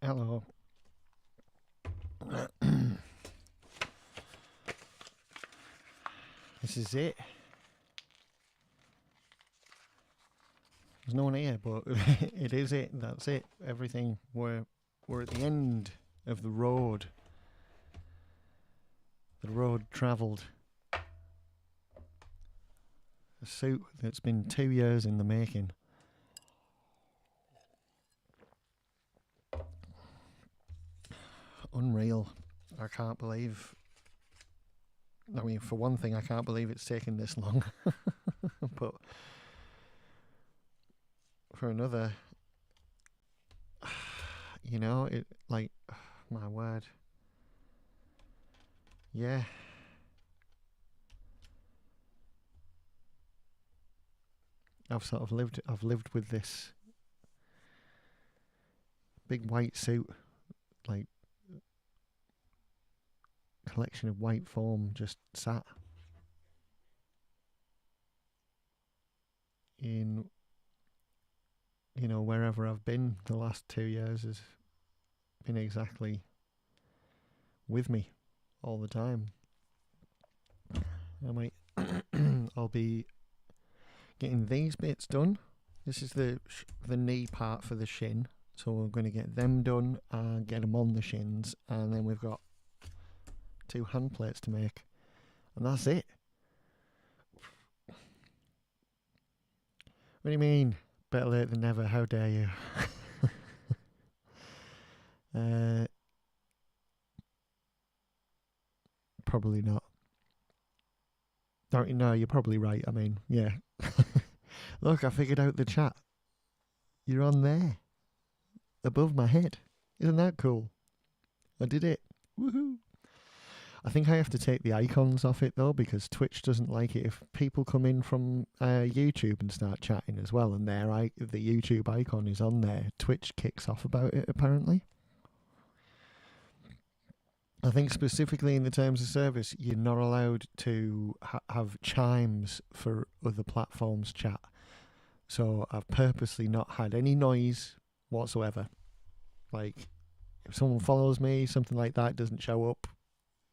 Hello. This is it. There's no one here, but it is it. That's it. Everything. We're at the end of the road. The road travelled. A suit that's been 2 years in the making. Unreal. I can't believe. I mean, for one thing, I can't believe it's taken this long. But for another, you know, it like, my word. Yeah. I've lived with this big white suit, like collection of white foam just sat in, you know, wherever I've been the last 2 years has been exactly with me all the time. I might I'll be getting these bits done. This is the knee part for the shin, so we're going to get them done and get them on the shins, and then we've got 2 hand plates to make, and that's it. What do you mean? Better late than never. How dare you? Probably not. No, you're probably right. I mean, yeah. Look, I figured out the chat. You're on there, above my head. Isn't that cool? I did it. Woohoo! I think I have to take the icons off it though, because Twitch doesn't like it if people come in from YouTube and start chatting as well, and the YouTube icon is on there. Twitch kicks off about it apparently. I think specifically in the terms of service, you're not allowed to have chimes for other platforms chat. So I've purposely not had any noise whatsoever. Like, if someone follows me, something like that doesn't show up.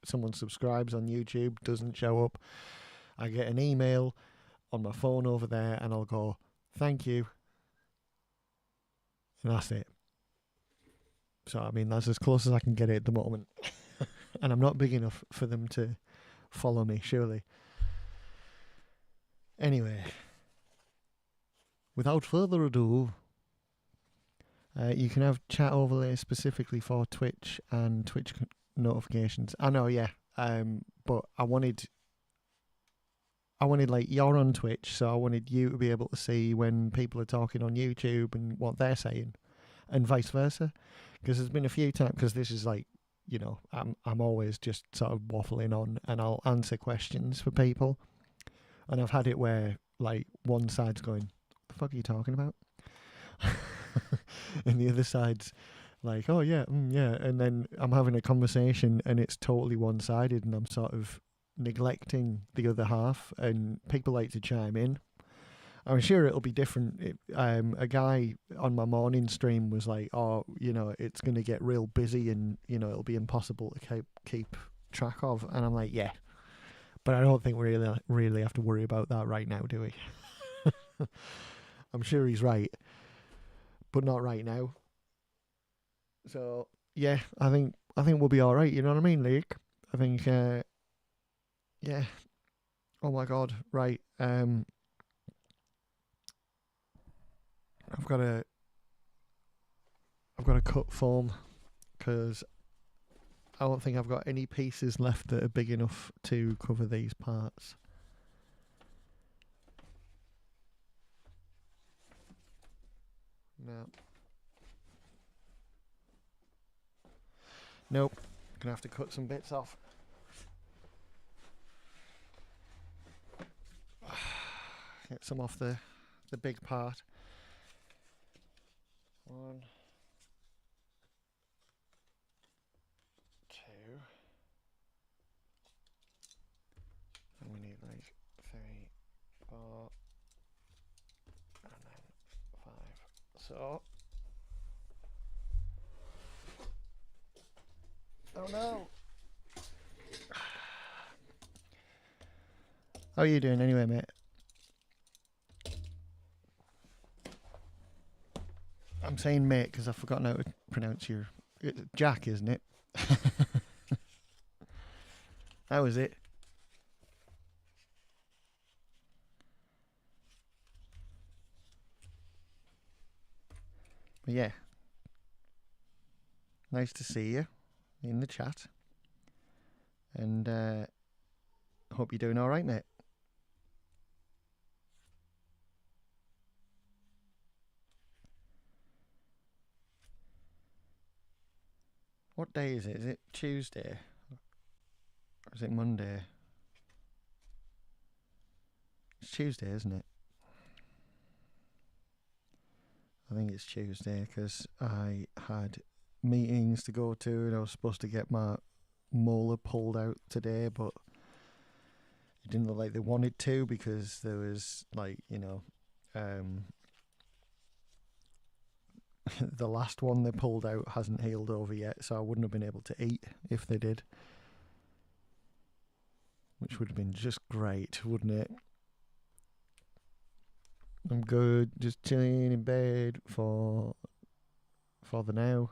Someone subscribes on YouTube, doesn't show up. I get an email on my phone over there and I'll go, thank you. And that's it. So, I mean, that's as close as I can get it at the moment. And I'm not big enough for them to follow me, surely. Anyway, without further ado, you can have chat overlay specifically for Twitch and Twitch notifications. I know, yeah. But I wanted like, you're on Twitch, so I wanted you to be able to see when people are talking on YouTube and what they're saying, and vice versa. Because there's been a few times, because this is like, you know, I'm always just sort of waffling on, and I'll answer questions for people, and I've had it where like one side's going, "The fuck are you talking about?" and the other side's like, "Oh yeah, yeah," and then I'm having a conversation and it's totally one-sided, and I'm sort of neglecting the other half, and people like to chime in. I'm sure it'll be different. A guy on my morning stream was like, "Oh, you know, it's going to get real busy, and you know, it'll be impossible to keep track of." And I'm like, "Yeah, but I don't think we really have to worry about that right now, do we?" I'm sure he's right, but not right now. So yeah, I think we'll be all right. You know what I mean, Luke? I think, yeah. Oh my god, right. I've got to cut foam because I don't think I've got any pieces left that are big enough to cover these parts. No. Nope. Gonna have to cut some bits off. Get some off the big part. 1, 2. And we need like 3, 4, and then 5. So no. How are you doing anyway, mate? I'm saying mate because I've forgotten how to pronounce your... It's Jack, isn't it? How is it? But yeah. Nice to see you in the chat. And hope you're doing alright, mate. What day is it? Is it Tuesday? Or is it Monday? It's Tuesday, isn't it? I think it's Tuesday because I had meetings to go to and I was supposed to get my molar pulled out today, but it didn't look like they wanted to because there was, like, you know, the last one they pulled out hasn't healed over yet, so I wouldn't have been able to eat if they did. Which would have been just great, wouldn't it? I'm good, just chilling in bed for the now.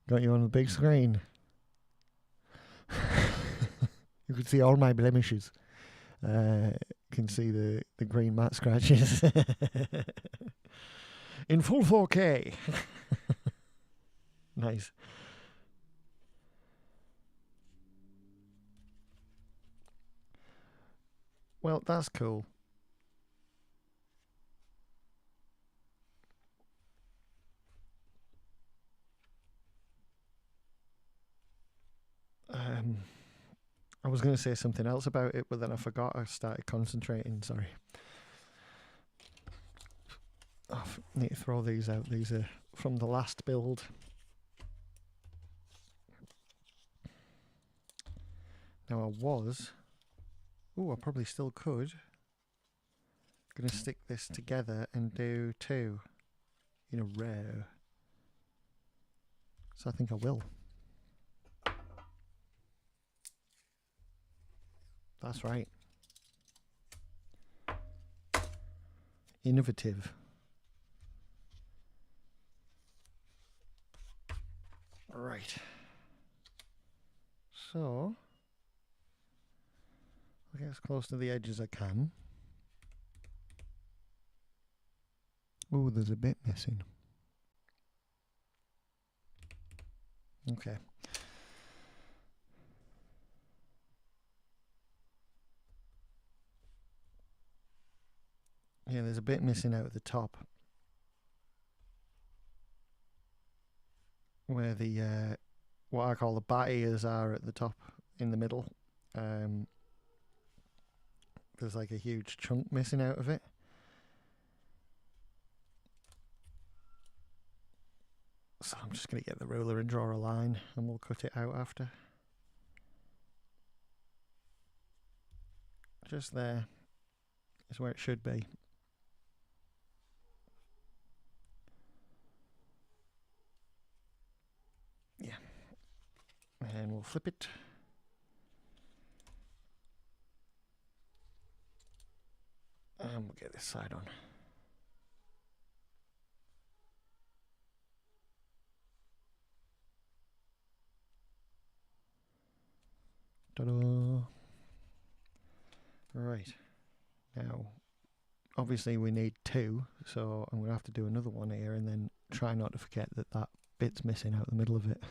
Got you on the big screen. You can see all my blemishes. Can see the green mat scratches. In full 4K. Nice. Well, that's cool. I was going to say something else about it, but then I forgot. I started concentrating. Sorry. I need to throw these out. These are from the last build. Now I was... Oh, I probably still could. Going to stick this together and do 2 in a row. So I think I will. That's right. Innovative. Right. So, I'll get as close to the edge as I can. Oh, there's a bit missing. Okay. Yeah, there's a bit missing out at the top. Where the, what I call the bat ears are at the top in the middle. There's like a huge chunk missing out of it. So I'm just going to get the ruler and draw a line and we'll cut it out after. Just there is where it should be. Yeah. And we'll flip it. And we'll get this side on. Ta-da! Right. Now, obviously we need 2, so I'm going to have to do another one here and then try not to forget that that bit's missing out the middle of it.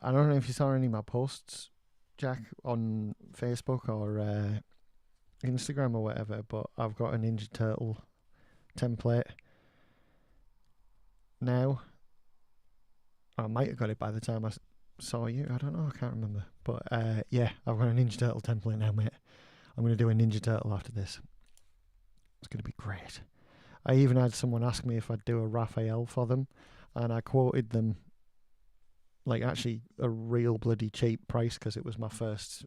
I don't know if you saw any of my posts, Jack, on Facebook or Instagram or whatever, but I've got a Ninja Turtle template now. I might have got it by the time I saw you. I don't know. I can't remember. But yeah, I've got a Ninja Turtle template now, mate. I'm going to do a Ninja Turtle after this. It's going to be great. I even had someone ask me if I'd do a Raphael for them. and I quoted them like actually a real bloody cheap price because it was my first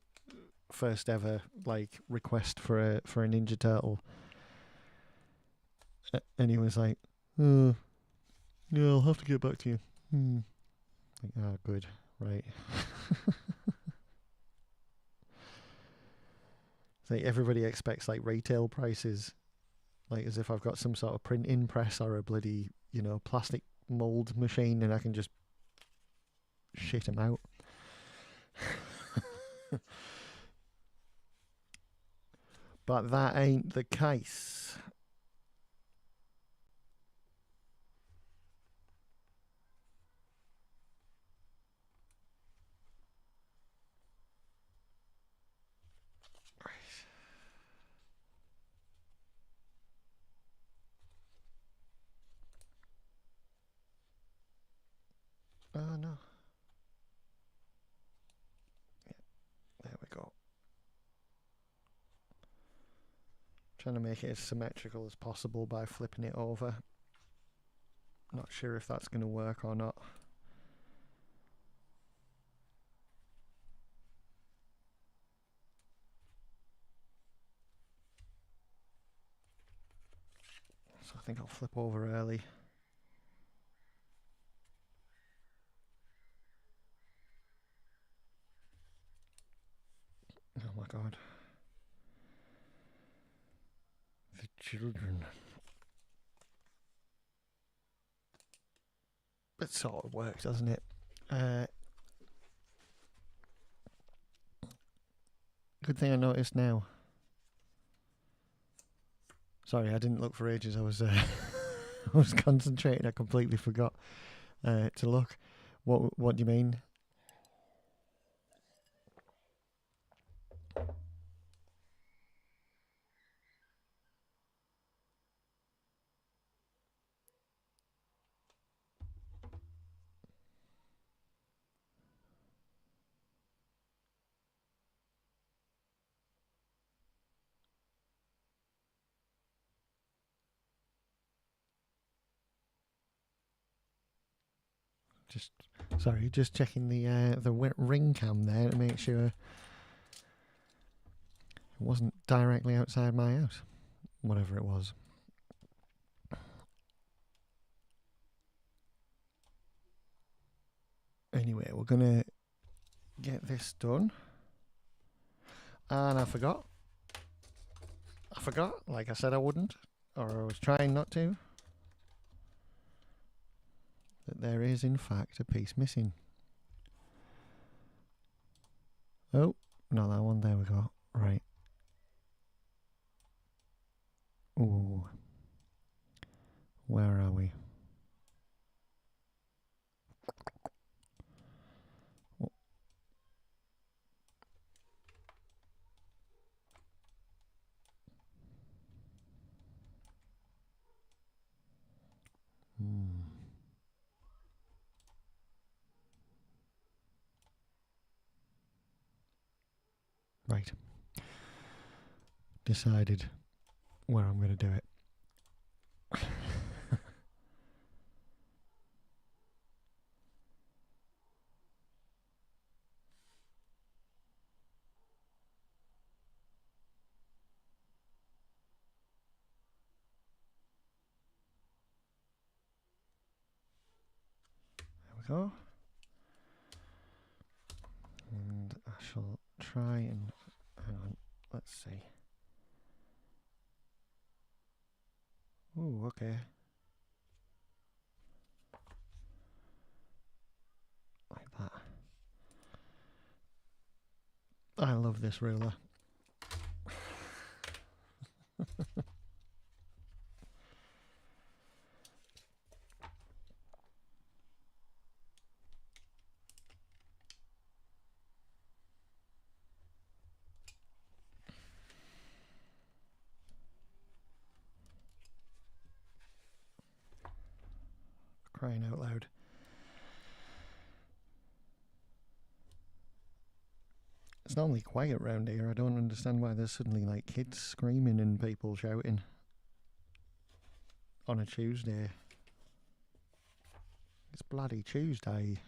ever like request for a Ninja Turtle, and he was like, yeah, I'll have to get back to you. Like, oh, good, right. Like everybody expects like retail prices, like as if I've got some sort of printing press or a bloody, plastic mold machine and I can just shit them out. But that ain't the case. Oh no. Yeah, there we go. Trying to make it as symmetrical as possible by flipping it over. Not sure if that's going to work or not. So I think I'll flip over early. Oh my god. The children. It sort of works, doesn't it? Good thing I noticed now. Sorry, I didn't look for ages. I was I was concentrating. I completely forgot to look. What do you mean? Just checking the ring cam there to make sure it wasn't directly outside my house, whatever it was. Anyway, we're gonna get this done, and I forgot, like I said I wouldn't, or I was trying not to, that there is in fact a piece missing. Oh, not that one. There we go. Right. Ooh. Where are we? Oh. Right. Decided where I'm going to do it. There we go. And I shall try and hang on. Let's see. Ooh, okay. Like that. I love this ruler. Crying out loud. It's normally quiet round here. I don't understand why there's suddenly like kids screaming and people shouting on a Tuesday. It's bloody Tuesday.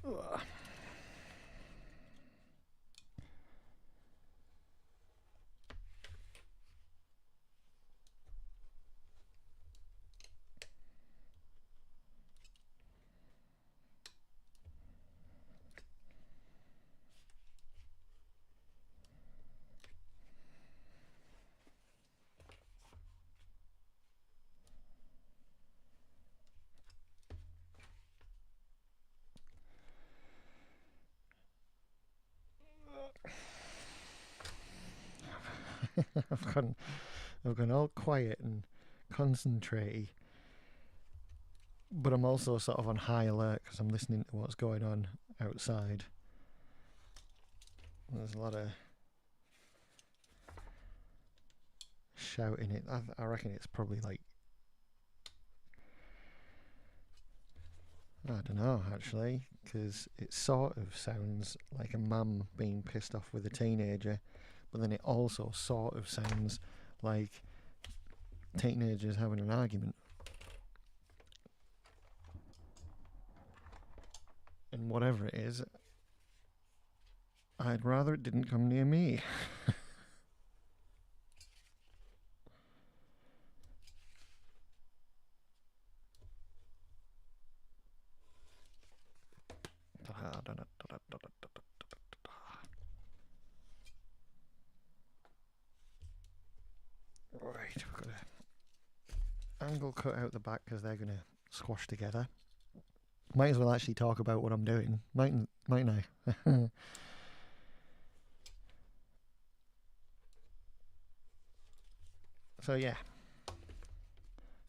Ugh. I've gone all quiet and concentrate, but I'm also sort of on high alert because I'm listening to what's going on outside. There's a lot of shouting. I reckon it's probably like, I don't know actually, because it sort of sounds like a mum being pissed off with a teenager, but then it also sort of sounds like teenagers having an argument. And whatever it is, I'd rather it didn't come near me. Right, we've got to angle cut out the back because they're going to squash together. Might as well actually talk about what I'm doing, mightn't I? So yeah,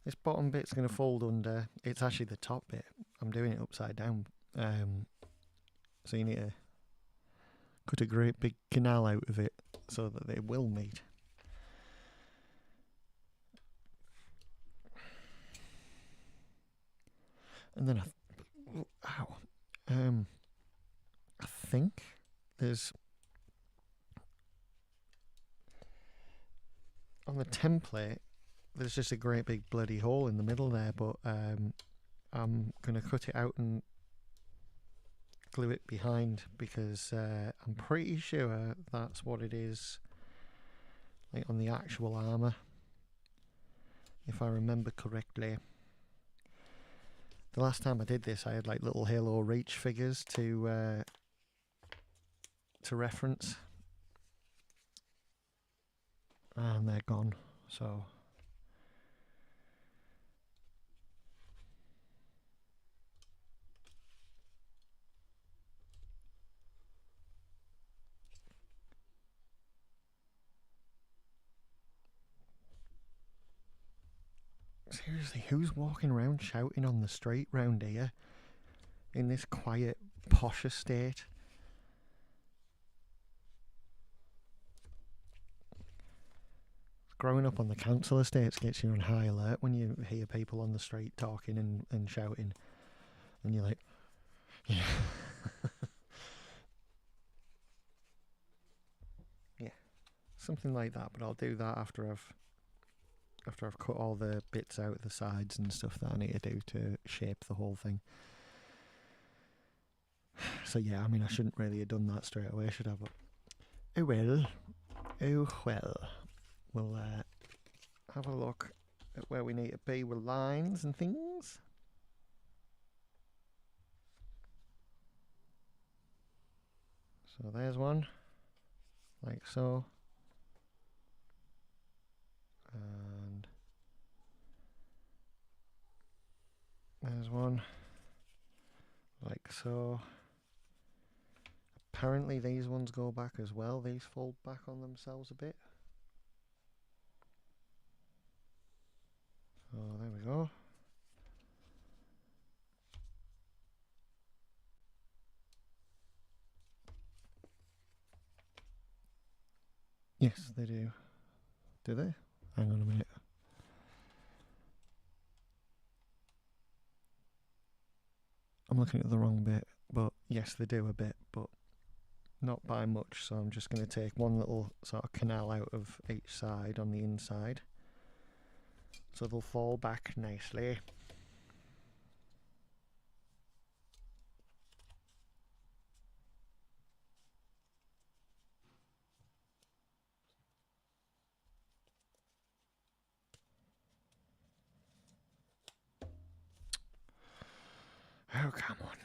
this bottom bit's going to fold under. It's actually the top bit. I'm doing it upside down. So you need to cut a great big canal out of it so that they will meet. And then I think there's on the template. There's just a great big bloody hole in the middle there, but I'm gonna cut it out and glue it behind because I'm pretty sure that's what it is, like on the actual armour, if I remember correctly. The last time I did this, I had like little Halo Reach figures to reference, and they're gone. So seriously, who's walking around shouting on the street round here in this quiet, posh estate? Growing up on the council estates gets you on high alert when you hear people on the street talking and shouting, and you're like, yeah. Yeah, something like that. But I'll do that after I've cut all the bits out of the sides and stuff that I need to do to shape the whole thing. So yeah, I mean, I shouldn't really have done that straight away, should I? But oh well. Oh well. We'll have a look at where we need to be with lines and things. So there's one, like so. And there's one, like so. Apparently these ones go back as well. These fold back on themselves a bit. Oh, there we go. Yes, they do. Do they? Hang on a minute. I'm looking at the wrong bit, but yes, they do a bit, but not by much. So I'm just going to take one little sort of canal out of each side on the inside, so they'll fall back nicely. Oh, come on.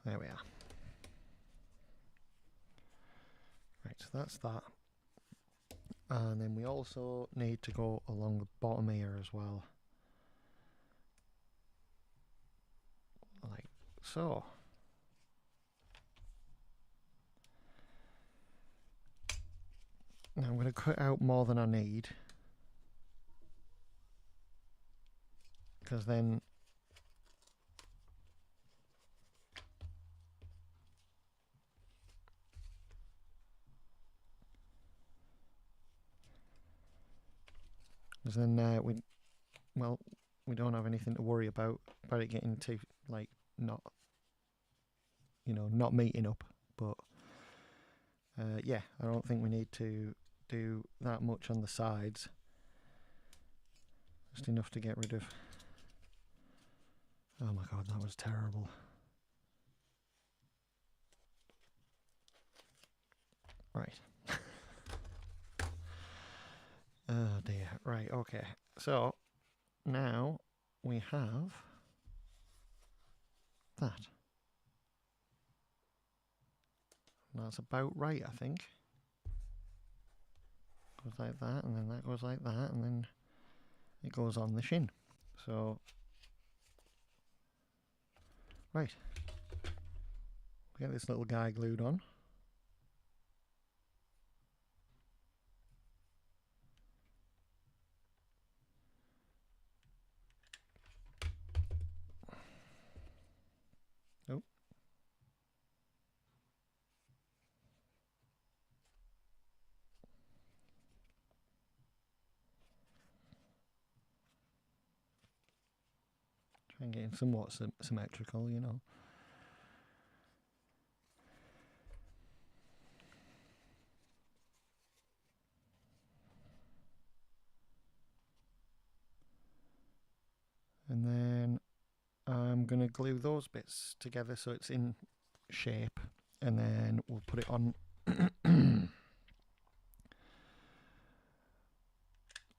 There we are. Right, so that's that. And then we also need to go along the bottom here as well. Like so. Now I'm going to cut out more than I need, because then we don't have anything to worry about it getting too, like, not meeting up. But yeah, I don't think we need to do that much on the sides. Just enough to get rid of. Oh my god, that was terrible. Right. Oh dear. Right, okay. So now we have that. That's about right, I think. Goes like that, and then that goes like that, and then it goes on the shin. So, right. Get this little guy glued on. Oh. Try and get it somewhat symmetrical, you know. And then I'm going to glue those bits together so it's in shape, and then we'll put it on.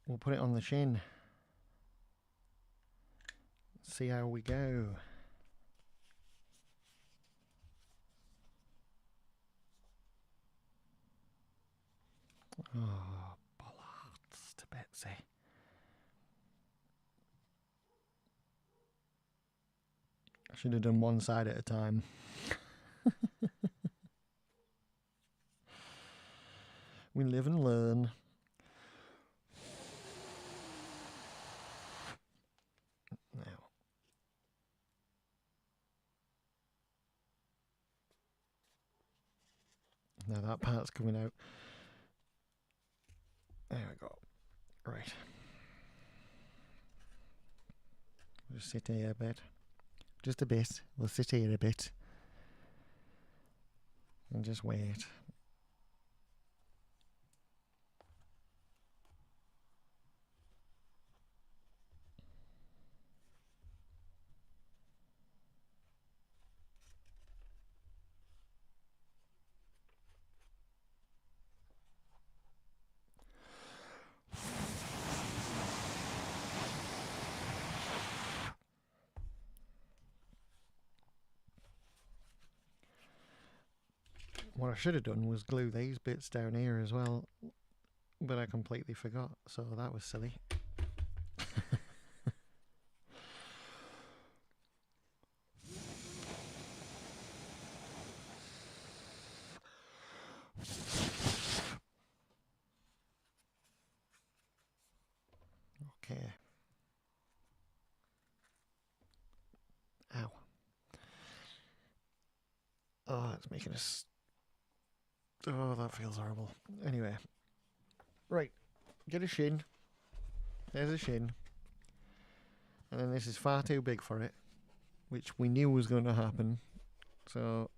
We'll put it on the shin. See how we go. Oh, bollocks to Betsy. I should have done one side at a time. We live and learn. Now that part's coming out. There we go. Right. We'll just sit here a bit. Just a bit. We'll sit here a bit. And just wait. What I should have done was glue these bits down here as well, but I completely forgot, so that was silly. It's making us. Oh, that feels horrible. Anyway, right, get a shin. There's a shin, and then this is far too big for it, which we knew was going to happen. So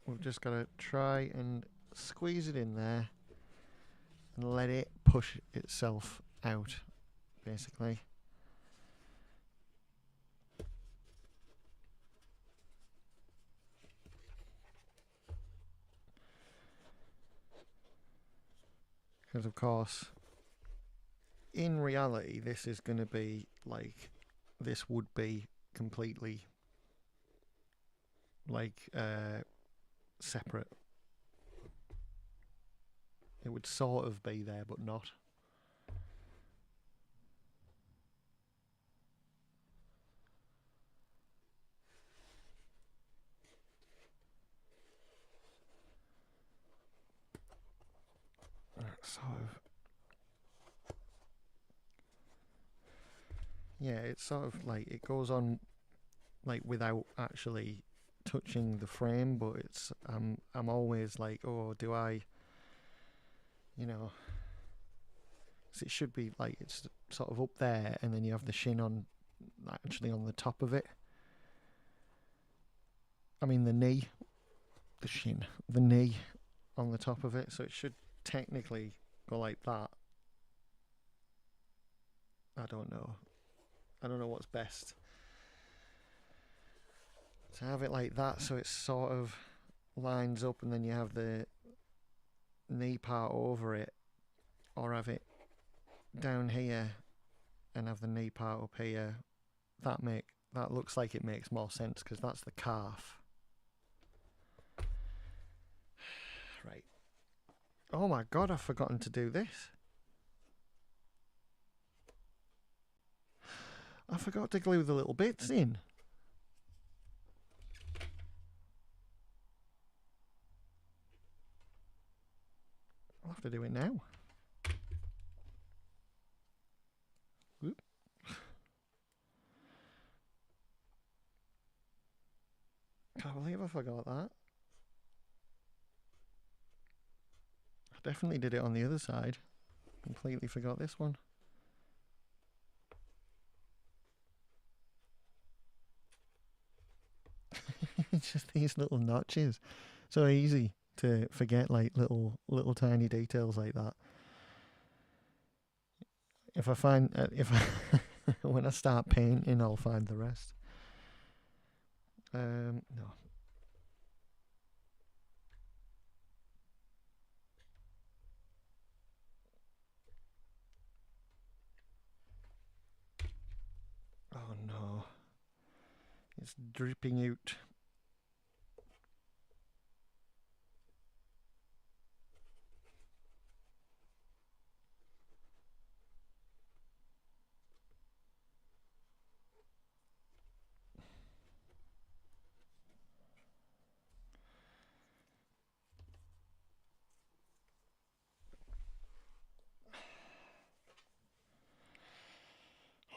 we've just got to try and squeeze it in there and let it push itself out, basically. Because of course, in reality, this is going to be like, this would be completely like separate. It would sort of be there, but not. Sort of. Yeah, it's sort of like it goes on like without actually touching the frame, but it's I'm always like, oh, do I, you know, 'cause it should be like it's sort of up there, and then you have the shin on, actually on the top of it. I mean the knee, the knee on the top of it, so it should technically go like that. I don't know. I don't know what's best. To have it like that, so it sort of lines up, and then you have the knee part over it, or have it down here and have the knee part up here. That looks like it makes more sense, because that's the calf. Right. Oh my god, I've forgotten to do this. I forgot to glue the little bits in. I'll have to do it now. Whoop. Can't believe I forgot that. I definitely did it on the other side. Completely forgot this one. It's just these little notches. So easy to forget, like little tiny details like that. If I find when I start painting, I'll find the rest. No. Oh no. It's dripping out.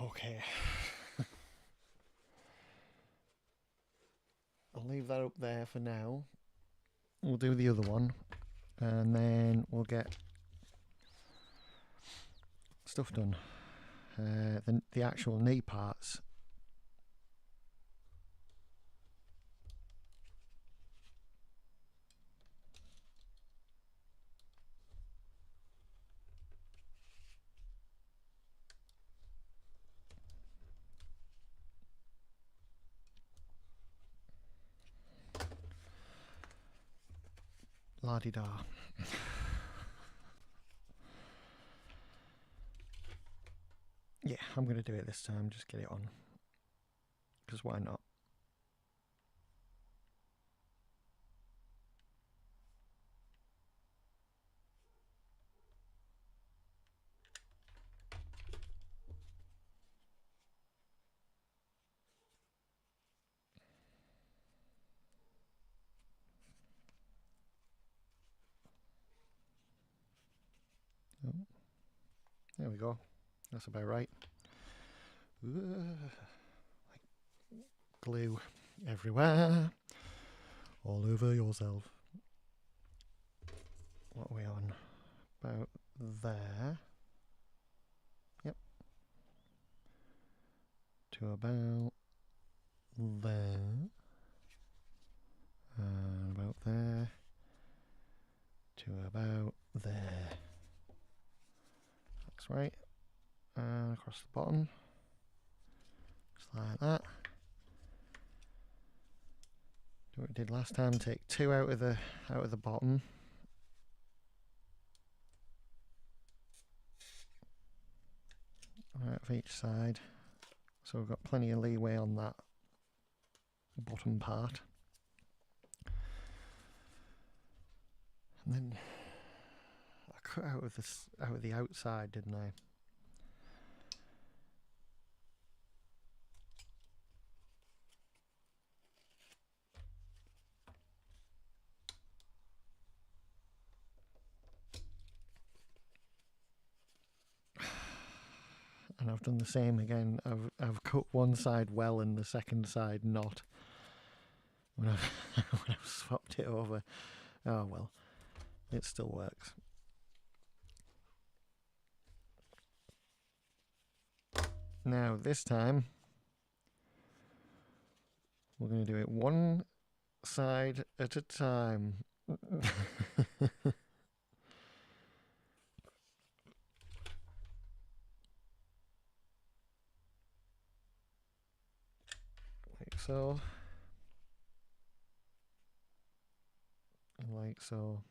Okay. I'll leave that up there for now. We'll do the other one, and then we'll get stuff done. The actual knee parts. La-di-da. Yeah, I'm going to do it this time, just get it on. Because why not? Oh, there we go. That's about right. Like glue everywhere. All over yourself. what are we on? About there. Yep. To about there. And about there. To about there. That's right. And across the bottom. Just like that. Do what we did last time, take 2 out of the bottom. Out of each side. So we've got plenty of leeway on that bottom part. And then I cut out of the outside, didn't I? And I've done the same again. I've cut one side well and the second side not. When I've swapped it over. Oh well, it still works. Now this time we're going to do it one side at a time. Like so. And like so.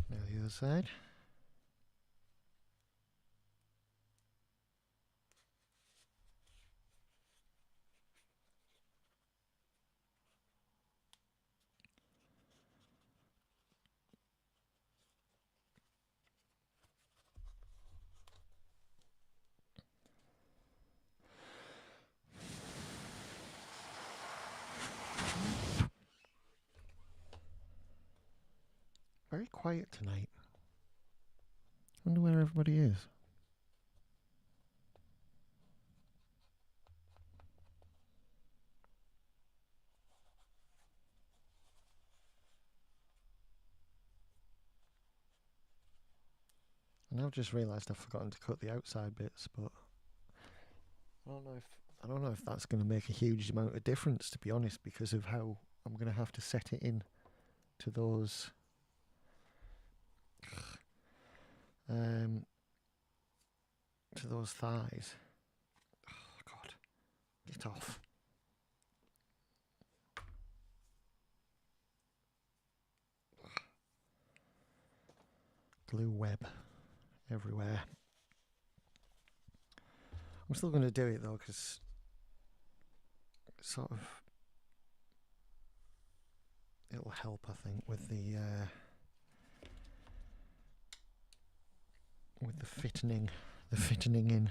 Now the other side. Very quiet tonight. Wonder where everybody is. And I've just realised I've forgotten to cut the outside bits, but I don't know if that's going to make a huge amount of difference, to be honest, because of how I'm going to have to set it in to those thighs. Oh God, get off. Glue web everywhere. I'm still going to do it though, because sort of it'll help, I think, with the fitting in.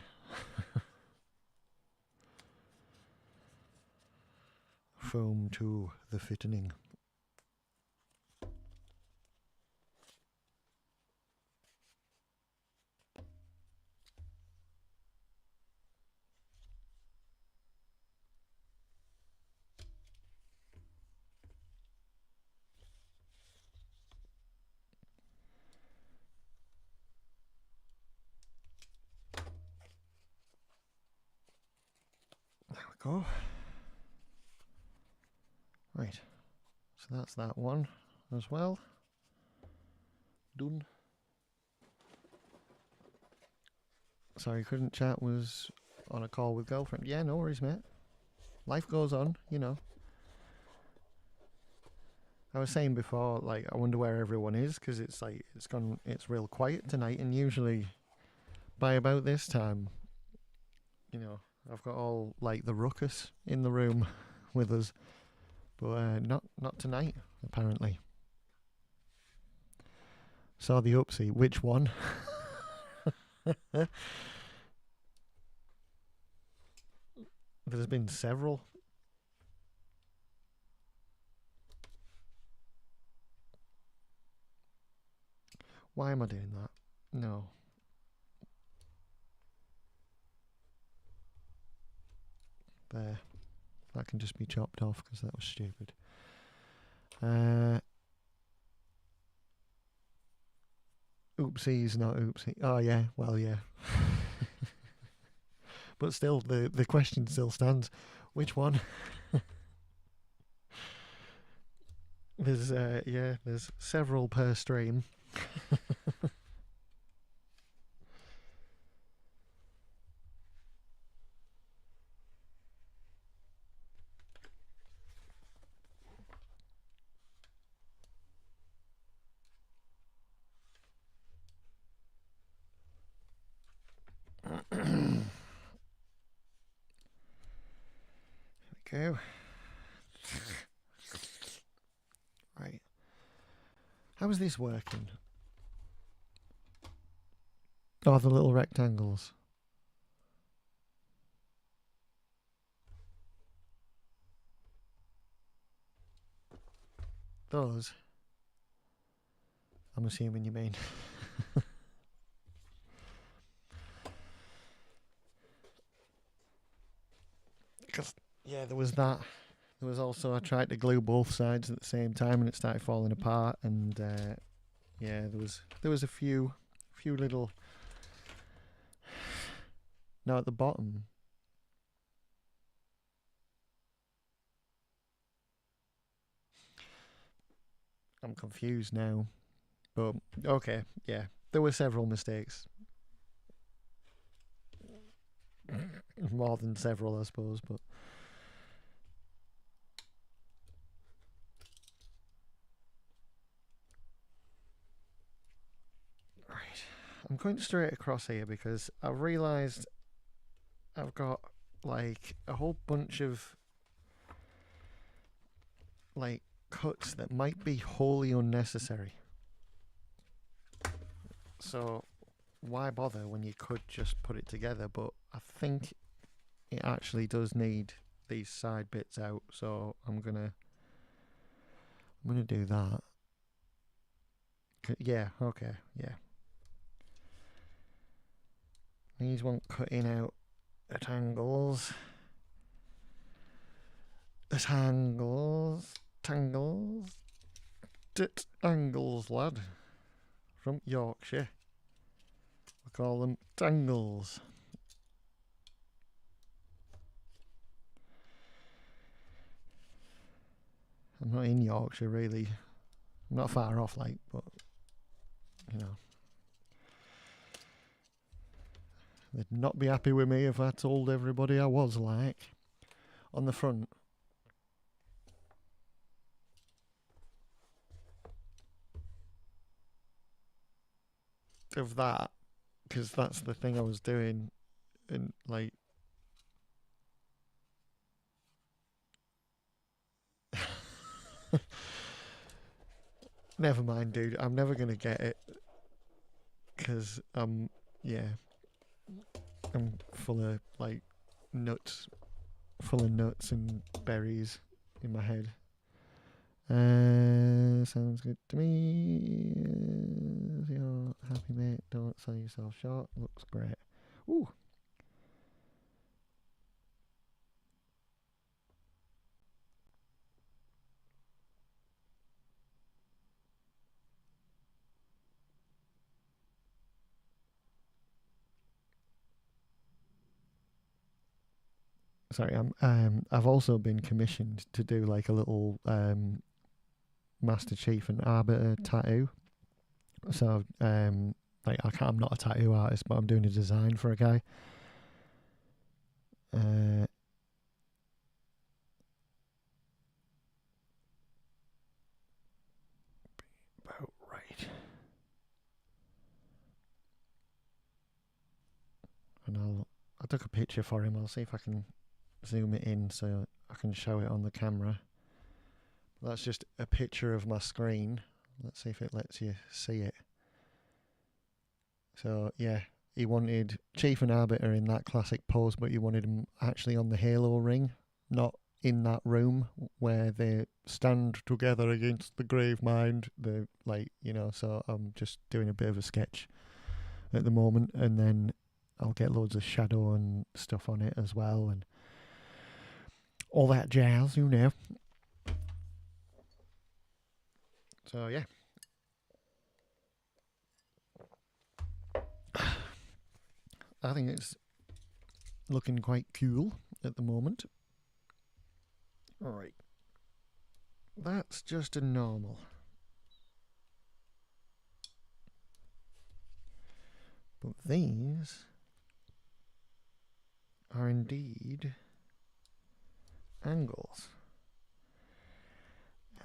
Foam to the fitting. There we go. Right, so that's that one as well. Done. Sorry, couldn't chat, was on a call with girlfriend. Yeah, no worries, mate. Life goes on, you know. I was saying before, like, I wonder where everyone is, because it's like it's real quiet tonight, and usually by about this time, you know, I've got all like the ruckus in the room with us, but not tonight apparently. Saw the Upsy. Which one? There's been several. Why am I doing that? No. There. That can just be chopped off because that was stupid. Oopsies, not oopsie. Oh yeah, well yeah. But still, the question still stands. Which one? There's several per stream. Go. Right. How is this working? Oh, the little rectangles. Those. I'm assuming you mean. Because, yeah, there was that. There was also, I tried to glue both sides at the same time and it started falling apart. And, yeah, there was a few little... Now at the bottom... I'm confused now. But, okay, yeah. There were several mistakes. More than several, I suppose, but... Right. I'm going straight across here because I've realised I've got, like, a whole bunch of, like, cuts that might be wholly unnecessary. So why bother when you could just put it together? But I think it actually does need these side bits out, so I'm gonna do that. Yeah, okay, yeah. These want cutting out at angles. At angles. Tangles. Tit angles, lad. From Yorkshire. We call them tangles. I'm not in Yorkshire, really. I'm not far off, like, but, you know. They'd not be happy with me if I told everybody I was, like. On the front. Of that, because that's the thing I was doing, and, like... Never mind, dude. I'm never going to get it. Because, yeah. I'm full of, like, nuts. Full of nuts and berries in my head. Sounds good to me. You're happy, mate. Don't sell yourself short. Looks great. Ooh. Sorry, I've also been commissioned to do like a little Master Chief and Arbiter tattoo. So like I'm not a tattoo artist, but I'm doing a design for a guy. About right. I took a picture for him. I'll see if I can zoom it in so I can show it on the camera. That's just a picture of my screen. Let's see if it lets you see it. So yeah, he wanted Chief and Arbiter in that classic pose, but he wanted him actually on the Halo ring, not in that room where they stand together against the Gravemind. The so I'm just doing a bit of a sketch at the moment, and then I'll get loads of shadow and stuff on it as well, and all that jazz, you know. So yeah. I think it's looking quite cool at the moment. Alright. That's just a normal. But these are indeed angles.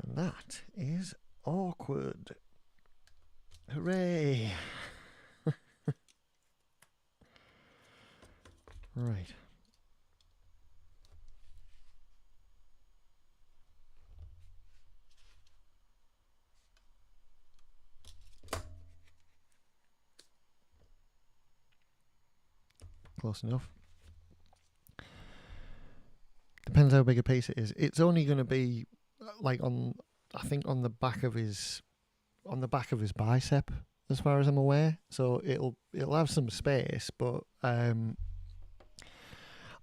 And that is awkward. Hooray! Right. Close enough. Depends how big a piece it is. It's only going to be like I think on the back of his bicep, as far as I'm aware. So it'll have some space, but I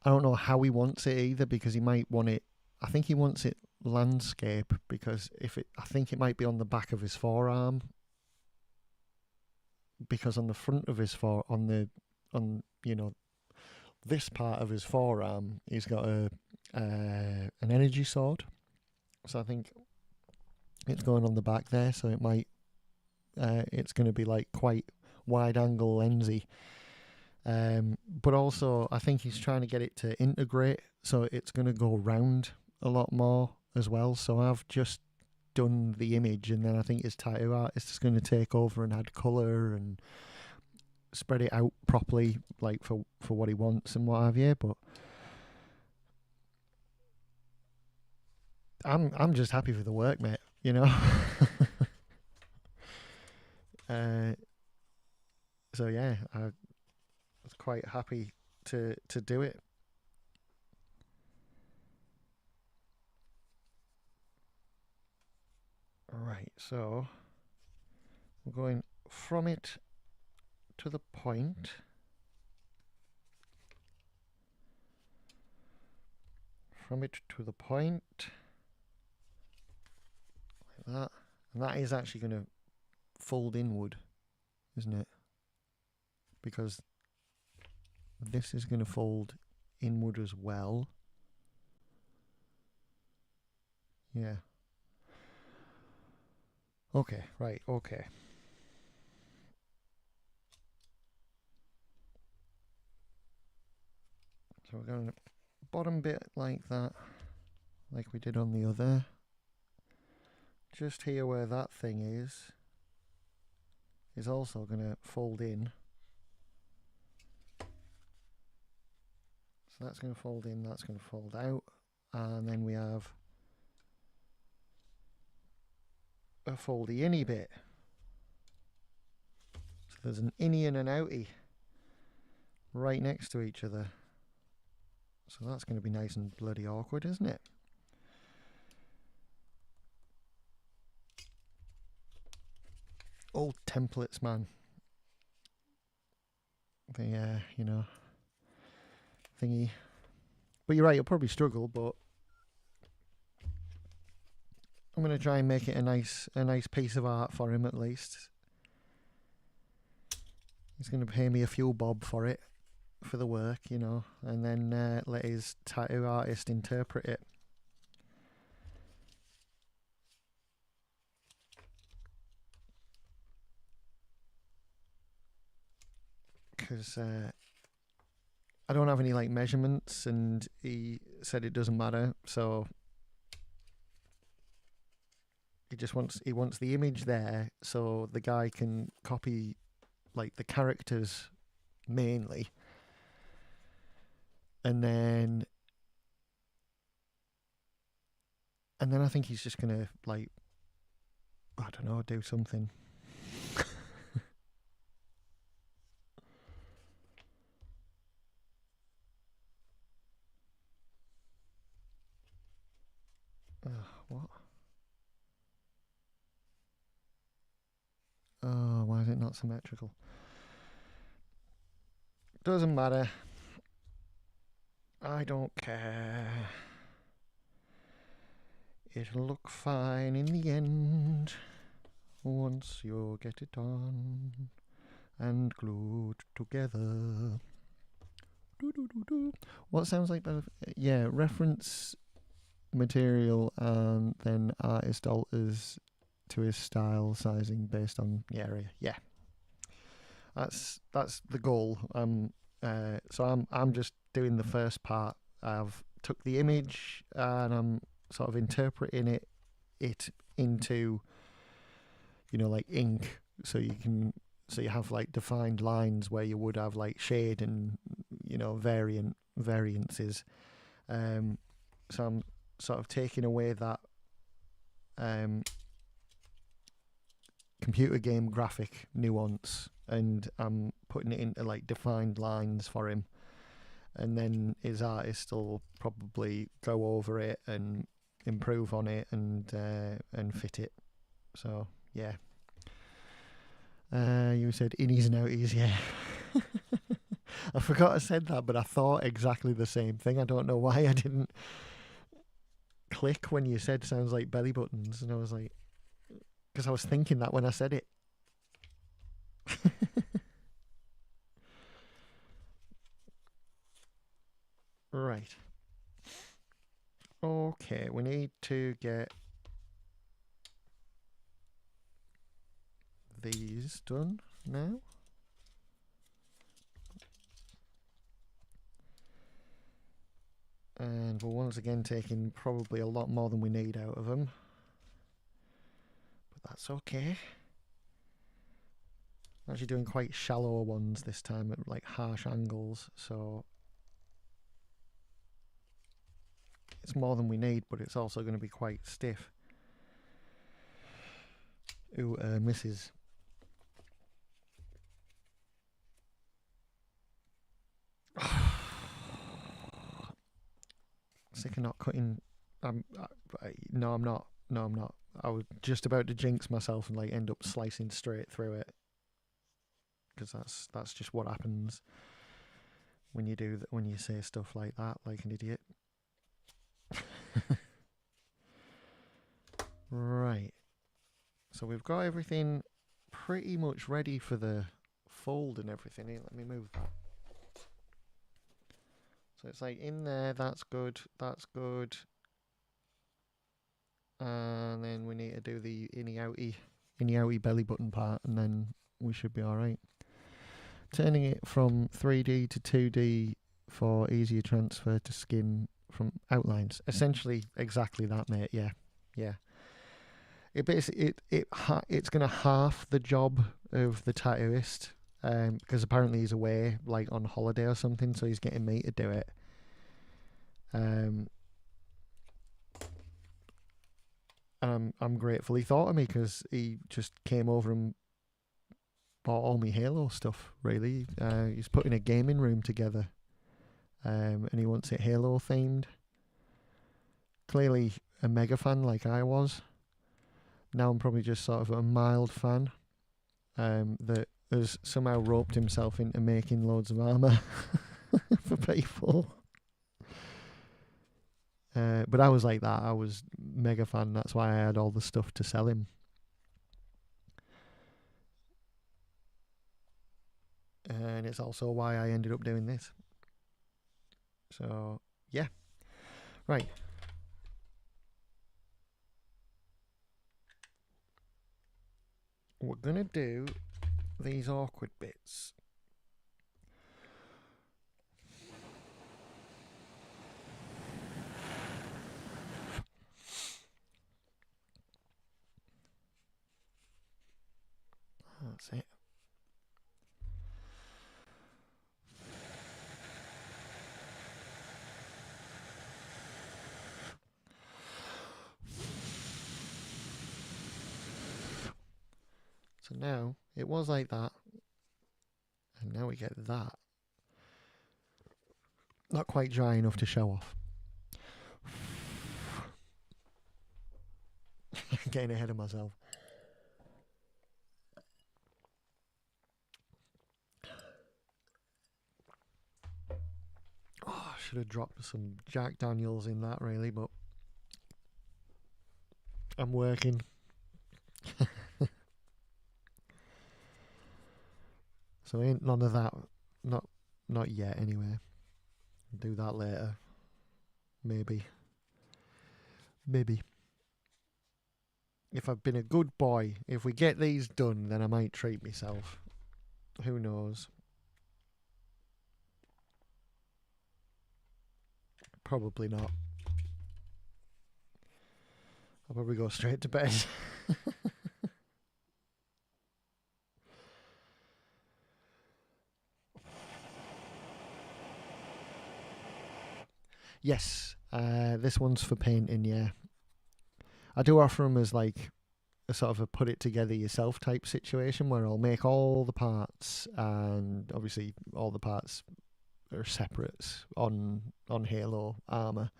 don't know how he wants it either, because he might want it. I think he wants it landscape, because I think it might be on the back of his forearm, because on the front of his this part of his forearm, he's got an energy sword. So I think it's going on the back there. So it might it's going to be like quite wide angle lensy. But also I think he's trying to get it to integrate, so it's going to go round a lot more as well. So I've just done the image, and then I think his tattoo artist is going to take over and add colour and spread it out properly, like for what he wants and what have you. But I'm just happy for the work, mate, you know. So yeah, I was quite happy to do it. Right, so we're going from it to the point. From it to the point. Like that. And that is actually going to fold inward, isn't it? Because this is going to fold inward as well. Yeah. Okay, right, okay. So we're going to bottom bit like that, like we did on the other. Just here where that thing is also going to fold in. So that's going to fold in, that's going to fold out, and then we have a foldy innie bit. So there's an innie and an outie right next to each other. So that's going to be nice and bloody awkward, isn't it? Old templates, man. The thingy. But you're right, you'll probably struggle, but I'm going to try and make it a nice piece of art for him at least. He's going to pay me a few bob for it, for the work, you know, and then let his tattoo artist interpret it. Because I don't have any like measurements, and he said it doesn't matter, so he wants the image there so the guy can copy like the characters mainly, and then I think he's just gonna like, I don't know, do something. What? Oh, why is it not symmetrical? Doesn't matter. I don't care. It'll look fine in the end once you get it on and glued together. What sounds like that? Yeah, reference material and then artist alters to his style sizing based on the area. Yeah, that's the goal. So I'm just doing the first part. I've took the image and I'm sort of interpreting it into, you know, like ink, so you have like defined lines where you would have like shade and, you know, variances. So I'm sort of taking away that computer game graphic nuance, and I'm putting it into like defined lines for him, and then his artist will probably go over it and improve on it and fit it. So yeah. You said innies and outies, yeah. I forgot I said that, but I thought exactly the same thing. I don't know why I didn't click when you said sounds like belly buttons, and I was like, because I was thinking that when I said it. Right. Okay, we need to get these done now. And we're once again taking probably a lot more than we need out of them. But that's okay. I'm actually doing quite shallow ones this time at like harsh angles, so it's more than we need, but it's also going to be quite stiff. Ooh, misses. Sick of not cutting. No, I'm not. No, I'm not. I was just about to jinx myself and like end up slicing straight through it, because that's just what happens when you do that, when you say stuff like that, like an idiot. Right. So we've got everything pretty much ready for the fold and everything. Let me move that. So it's like in there. That's good. That's good. And then we need to do the innie outie belly button part, and then we should be all right. Turning it from 3D to 2D for easier transfer to skin from outlines. Essentially, exactly that, mate. Yeah, yeah. It basically it's gonna half the job of the tattooist, because apparently he's away, like on holiday or something, so he's getting me to do it. And I'm grateful he thought of me, because he just came over and bought all my Halo stuff. Really, he's putting a gaming room together, and he wants it Halo themed. Clearly a mega fan like I was. Now I'm probably just sort of a mild fan, that has somehow roped himself into making loads of armour for people. But I was like that. I was mega fan. That's why I had all the stuff to sell him. And it's also why I ended up doing this. So, yeah. Right. We're going to do these awkward bits. That's it. now it was like that, and now we get that. Not quite dry enough to show off. Getting ahead of myself. Oh, I should have dropped some Jack Daniels in that, really, but I'm working. So ain't none of that. Not yet, anyway. Do that later. Maybe. If I've been a good boy, if we get these done, then I might treat myself. Who knows? Probably not. I'll probably go straight to bed. Yes, this one's for painting, yeah. I do offer them as like a sort of a put it together yourself type situation where I'll make all the parts, and obviously all the parts are separate on Halo armor,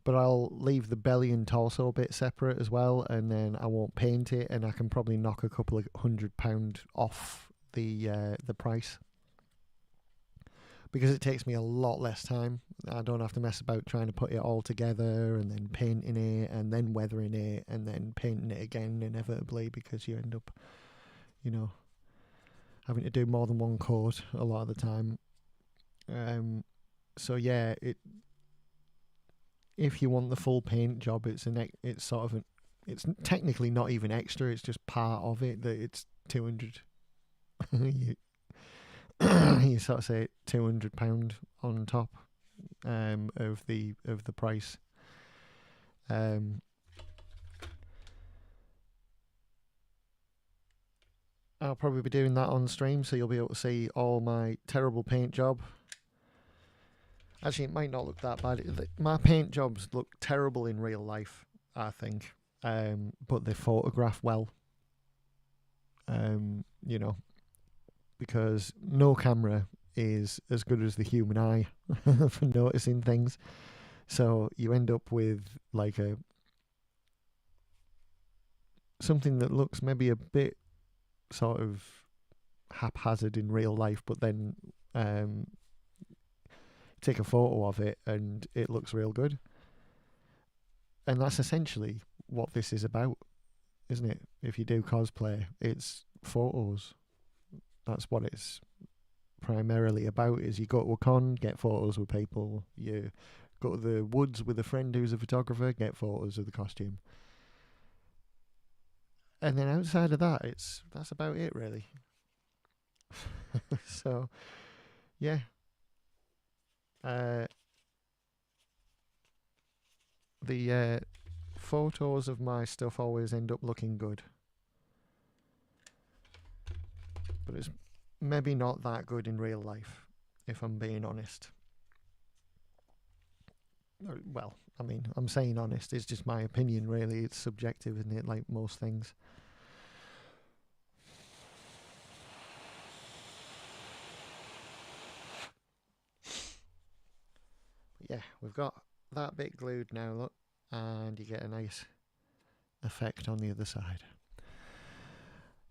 but I'll leave the belly and torso bit separate as well, and then I won't paint it, and I can probably knock a couple of £100 off the price, because it takes me a lot less time. I don't have to mess about trying to put it all together and then painting it and then weathering it and then painting it again inevitably, because you end up, having to do more than one coat a lot of the time. So yeah, if you want the full paint job, it's it's technically not even extra. It's just part of it. That it's 200. You sort of say £200 on top of the price. I'll probably be doing that on stream, so you'll be able to see all my terrible paint job. Actually, it might not look that bad. My paint jobs look terrible in real life, I think, but they photograph well. Because no camera is as good as the human eye for noticing things. So you end up with like something that looks maybe a bit sort of haphazard in real life, but then take a photo of it and it looks real good. And that's essentially what this is about, isn't it? If you do cosplay, it's photos. That's what it's primarily about. Is you go to a con, get photos with people. You go to the woods with a friend who's a photographer, get photos of the costume. And then outside of that, that's about it, really. So, yeah. The photos of my stuff always end up looking good. But it's maybe not that good in real life, if I'm being honest. Well, I mean, I'm saying honest, it's just my opinion, really. It's subjective, isn't it, like most things. But yeah, we've got that bit glued now, look, and you get a nice effect on the other side.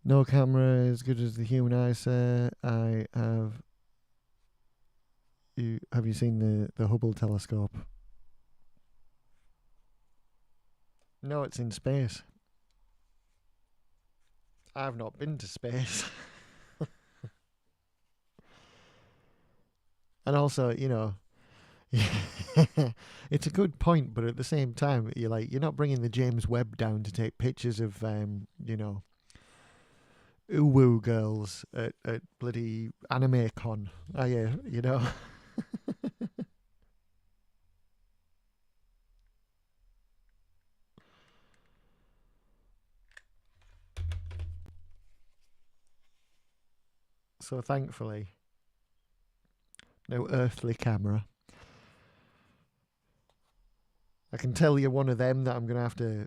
No camera as good as the human eye, sir. Have you seen the Hubble telescope? No, it's in space. I've not been to space. And also, it's a good point, but at the same time, you're not bringing the James Webb down to take pictures of, uwu girls at bloody anime con, are you? So thankfully, no earthly camera. I can tell you're one of them that I'm going to have to,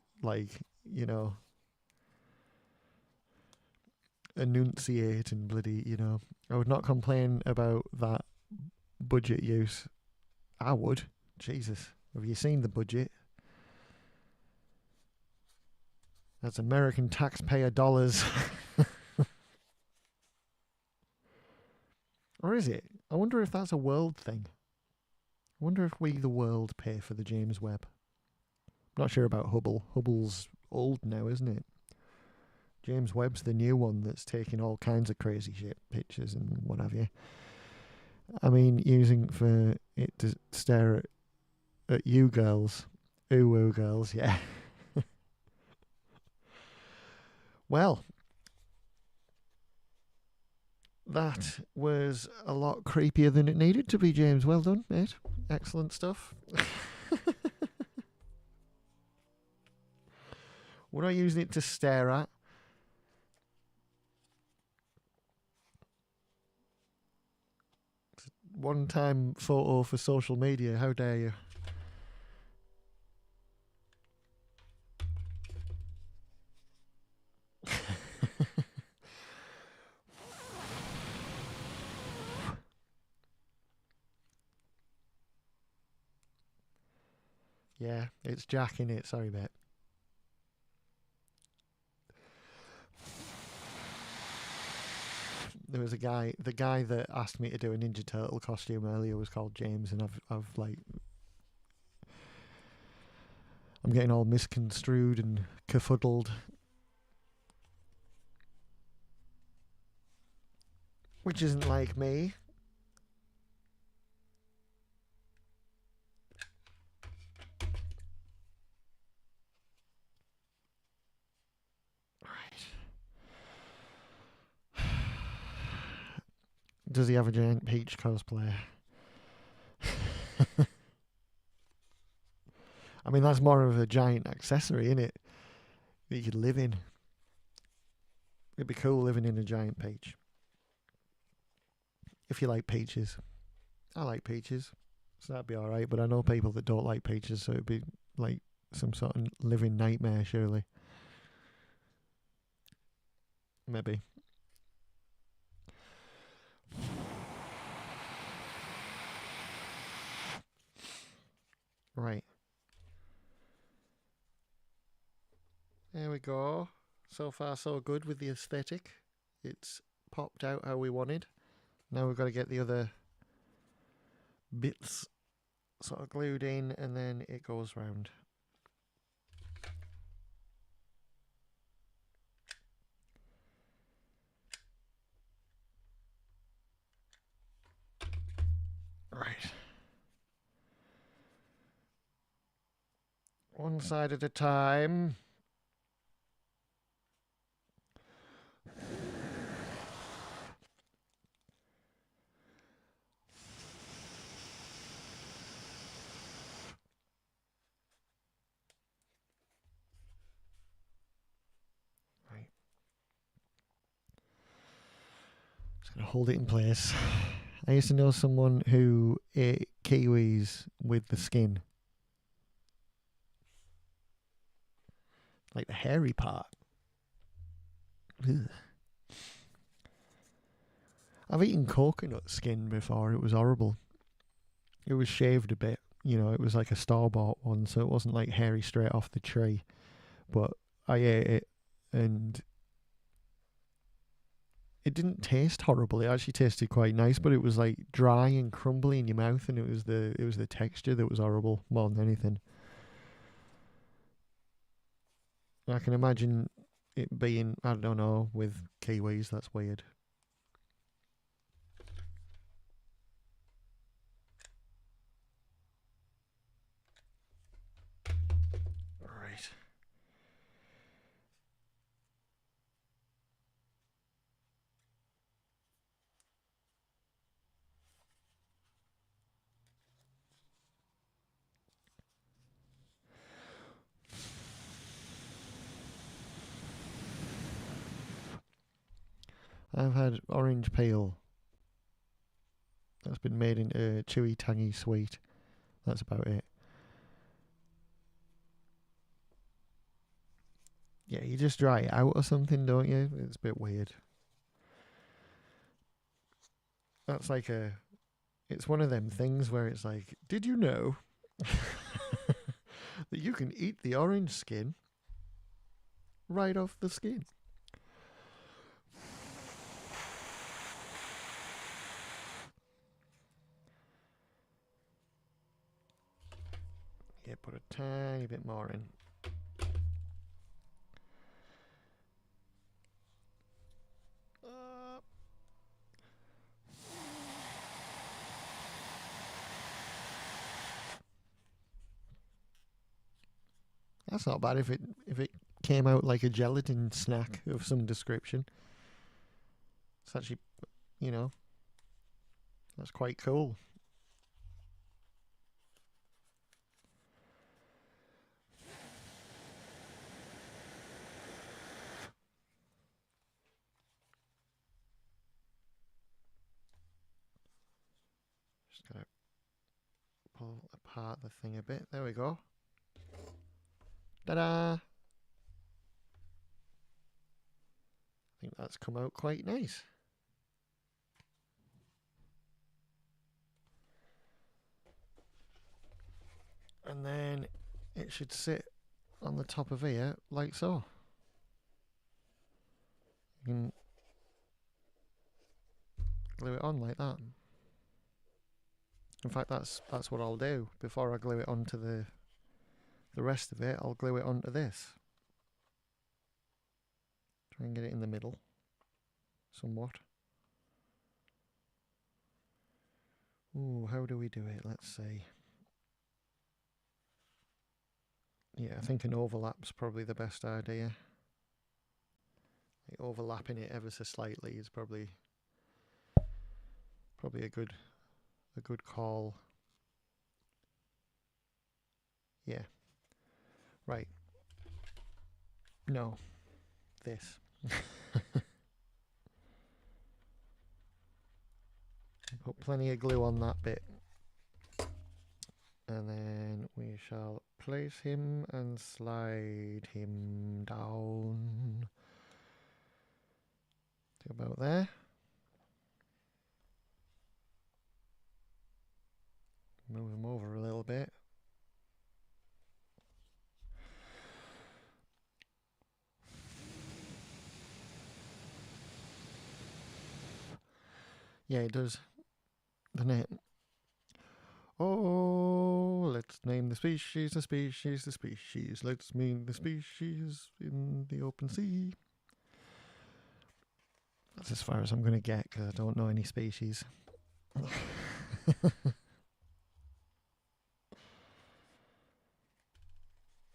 enunciate and bloody, I would not complain about that budget use. I would. Jesus. Have you seen the budget? That's American taxpayer dollars. Or is it? I wonder if that's a world thing. I wonder if we, the world, pay for the James Webb. I'm not sure about Hubble. Hubble's old now, isn't it? James Webb's the new one that's taking all kinds of crazy shit, pictures and what have you. I mean, using for it to stare at you girls. Ooh, girls, yeah. Well, that was a lot creepier than it needed to be, James. Well done, mate. Excellent stuff. We're not using it to stare at. One-time photo for social media. How dare you? Yeah, it's Jack in it. Sorry, mate. There was the guy that asked me to do a Ninja Turtle costume earlier was called James, and I'm getting all misconstrued and kerfuddled. Which isn't like me. Does he have a giant peach cosplay? I mean, that's more of a giant accessory, isn't it? That you could live in. It'd be cool living in a giant peach. If you like peaches. I like peaches. So that'd be alright, but I know people that don't like peaches, so it'd be like some sort of living nightmare, surely. Maybe. Right. There we go. So far, so good with the aesthetic. It's popped out how we wanted. Now we've got to get the other bits sort of glued in, and then it goes round. Right. One side at a time. Right. Just going to hold it in place. I used to know someone who ate kiwis with the skin. Like the hairy part. Ugh. I've eaten coconut skin before. It was horrible. It was shaved a bit. It was like a store-bought one, so it wasn't like hairy straight off the tree. But I ate it, and it didn't taste horrible. It actually tasted quite nice, but it was like dry and crumbly in your mouth, and it was the texture that was horrible more than anything. I can imagine it being, I don't know, with kiwis. That's weird. Right. I've had orange peel that's been made into chewy, tangy sweet. That's about it. Yeah, you just dry it out or something, don't you? It's a bit weird. That's like it's one of them things where it's like, did you know that you can eat the orange skin right off the skin? Yeah, put a tiny bit more in. That's not bad if it came out like a gelatin snack of some description. It's actually, you know, that's quite cool. Just gotta pull apart the thing a bit. There we go. Ta-da! I think that's come out quite nice. And then it should sit on the top of here like so. You can glue it on like that. In fact, that's what I'll do before I glue it onto the rest of it. I'll glue it onto this. Try and get it in the middle, somewhat. Ooh, how do we do it? Let's see. Yeah, I think an overlap's probably the best idea. Like overlapping it ever so slightly is probably a good call. Yeah. Right. No. This. Put plenty of glue on that bit. And then we shall place him and slide him down to about there. Move him over a little bit. Yeah, it does. The name. Oh, let's name the species, the species, the species. Let's name the species in the open sea. That's as far as I'm going to get because I don't know any species.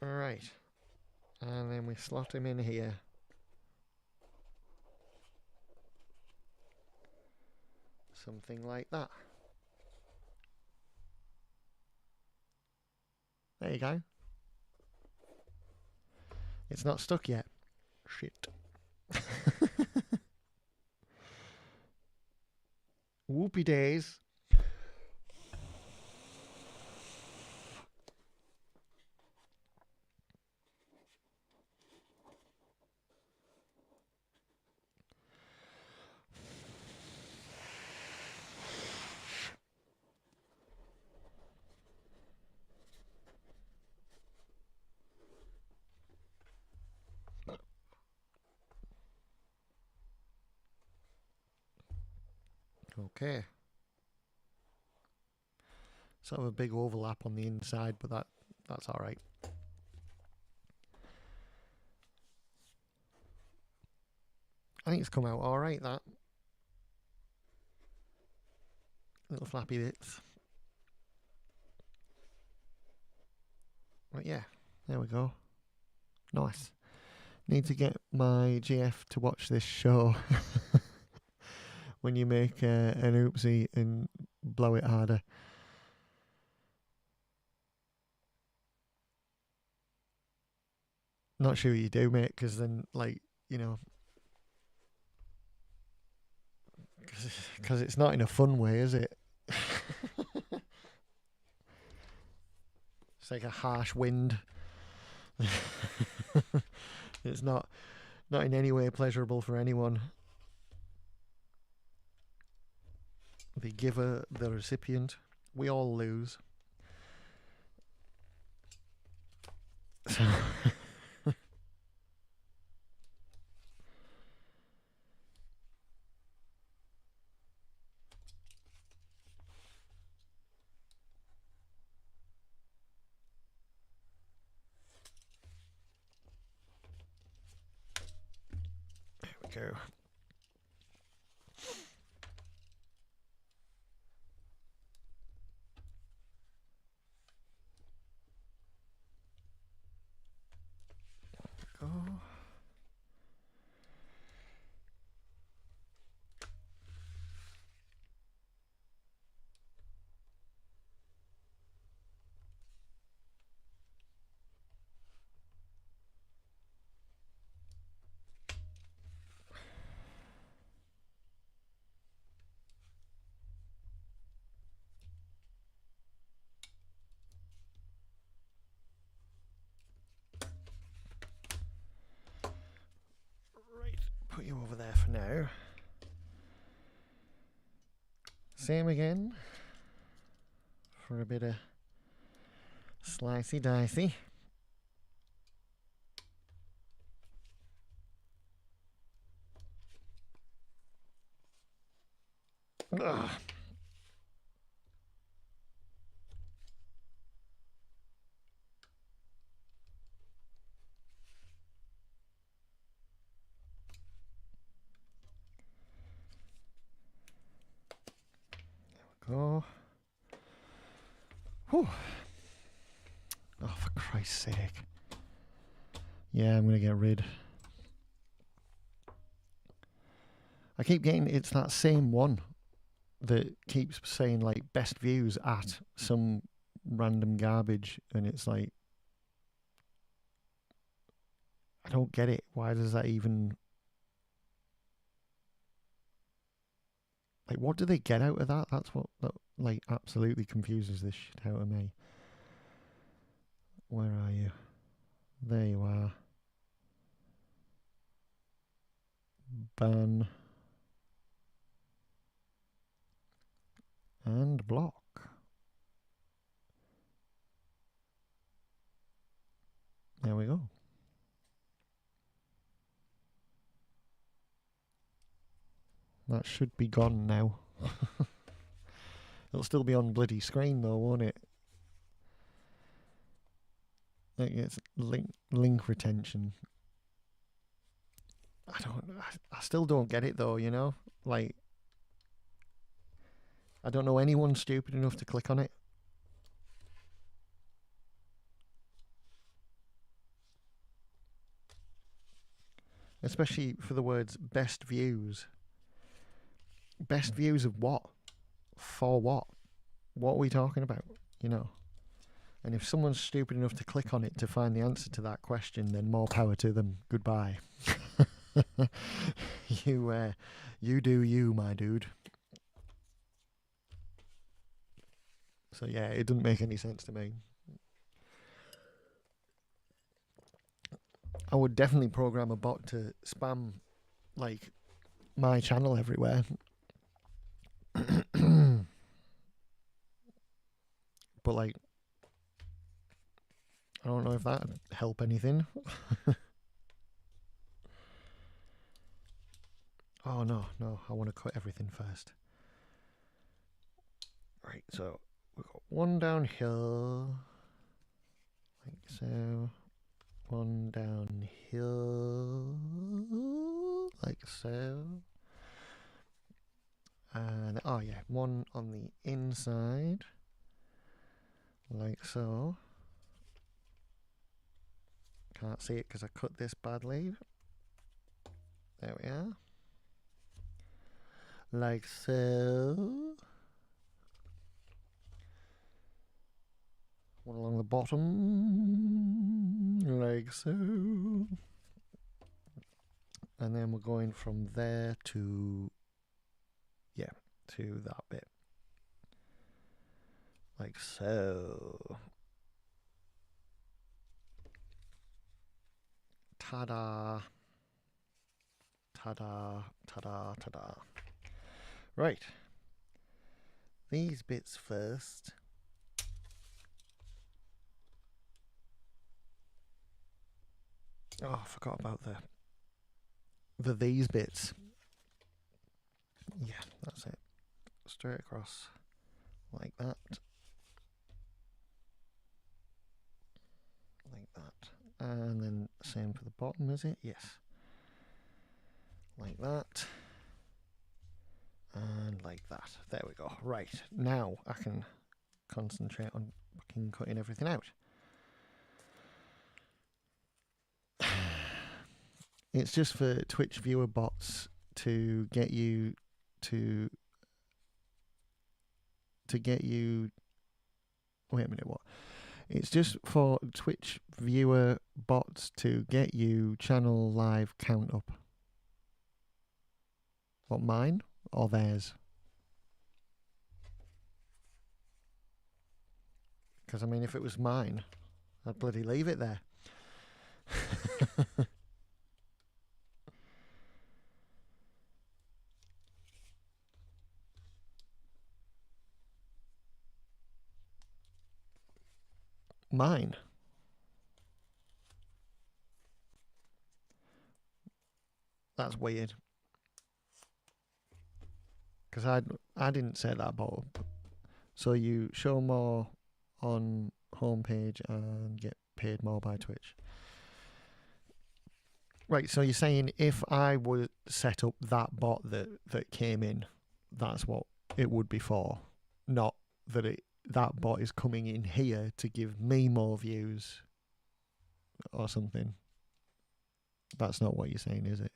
Right. And then we slot him in here. Something like that. There you go. It's not stuck yet. Shit. Whoopie days. Okay. Sort of a big overlap on the inside, but that's all right. I think it's come out all right, that. Little flappy bits. But yeah, there we go. Nice. Need to get my GF to watch this show when you make an oopsie and blow it harder. Not sure you do, mate, because then, like, you know, because it's not in a fun way, is it? It's like a harsh wind. It's not in any way pleasurable for anyone. the giver, the recipient. We all lose. So there we go. Go. Right, put you over there for now. Same again for a bit of slicey dicey. Ugh. Go. Whew. Oh, for Christ's sake. Yeah, I'm going to get rid. I keep getting, it's that same one that keeps saying like best views at some random garbage, and it's like, I don't get it. Why does that even, like, what do they get out of that? That's what that, like, absolutely confuses this shit out of me. Where are you? There you are. Ban and block. There we go. That should be gone now. It'll still be on bloody screen though, won't it? Like, it's link retention. I still don't get it though, you know? Like, I don't know anyone stupid enough to click on it. Especially for the words best views. Best views of what? For what? What are we talking about? You know? And if someone's stupid enough to click on it to find the answer to that question, then more power to them. Goodbye. You do you, my dude. So yeah, it doesn't make any sense to me. I would definitely program a bot to spam, like, my channel everywhere. But, like, I don't know if that'd help anything. Oh, no, I want to cut everything first. Right, so we've got one downhill, like so. One downhill, like so. And, oh yeah, one on the inside, like so. Can't see it because I cut this badly. There we are. Like so. One along the bottom, like so. And then we're going from there to, yeah, to that bit. Like so. Ta-da. Ta-da, ta-da, ta-da. Right. these bits first. Oh, I forgot about the these bits. Yeah, that's it. Straight across like that. Like that. And then same for the bottom, is it? Yes. Like that. And like that. There we go. Right, now I can concentrate on fucking cutting everything out. It's just for Twitch viewer bots to get you to get you. Wait a minute, what? It's just for Twitch viewer bots to get you channel live count up. What, mine or theirs? Because I mean, if it was mine, I'd bloody leave it there. Mine. That's weird. Because I didn't set that bot up. So you show more on homepage and get paid more by Twitch. Right, so you're saying if I would set up that bot that came in, that's what it would be for, not that that bot is coming in here to give me more views or something. That's not what you're saying, is it?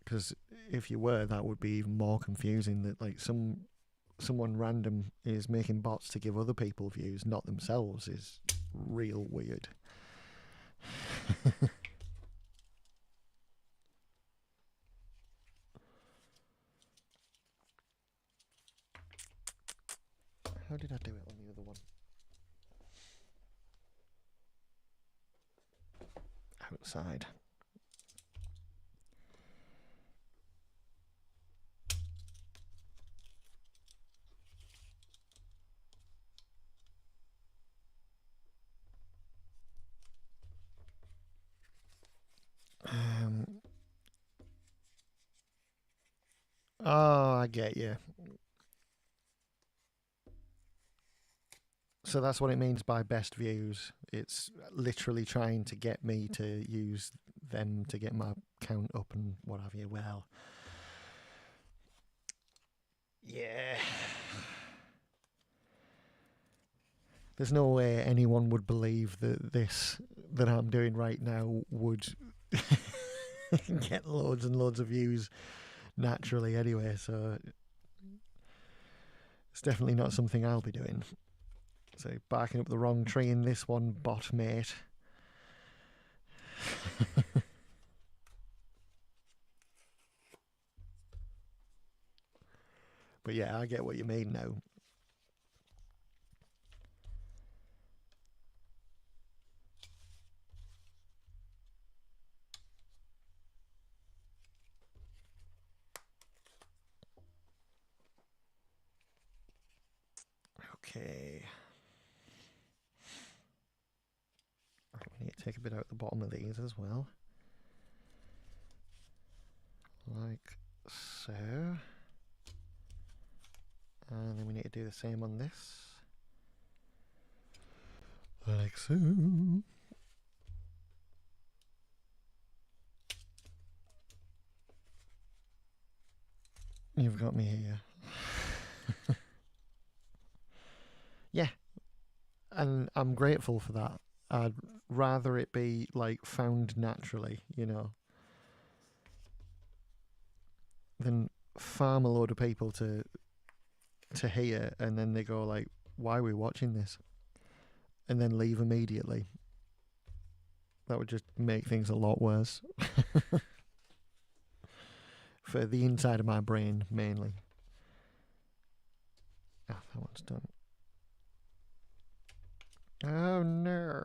Because if you were, that would be even more confusing, that like someone random is making bots to give other people views, not themselves, is real weird. How did I do it on the other one? Outside. Oh, I get you. So that's what it means by best views. It's literally trying to get me to use them to get my count up and what have you. Well, yeah. There's no way anyone would believe that this that I'm doing right now would get loads and loads of views naturally anyway, so it's definitely not something I'll be doing. So barking up the wrong tree in this one, bot mate. But yeah, I get what you mean now. Okay. We need to take a bit out the bottom of these as well. Like so. And then we need to do the same on this. Like so. You've got me here. Yeah. And I'm grateful for that. I'd rather it be like found naturally, you know, than farm a load of people to hear and then they go like, why are we watching this? And then leave immediately. That would just make things a lot worse. For the inside of my brain, mainly. Ah, that one's done. Oh no.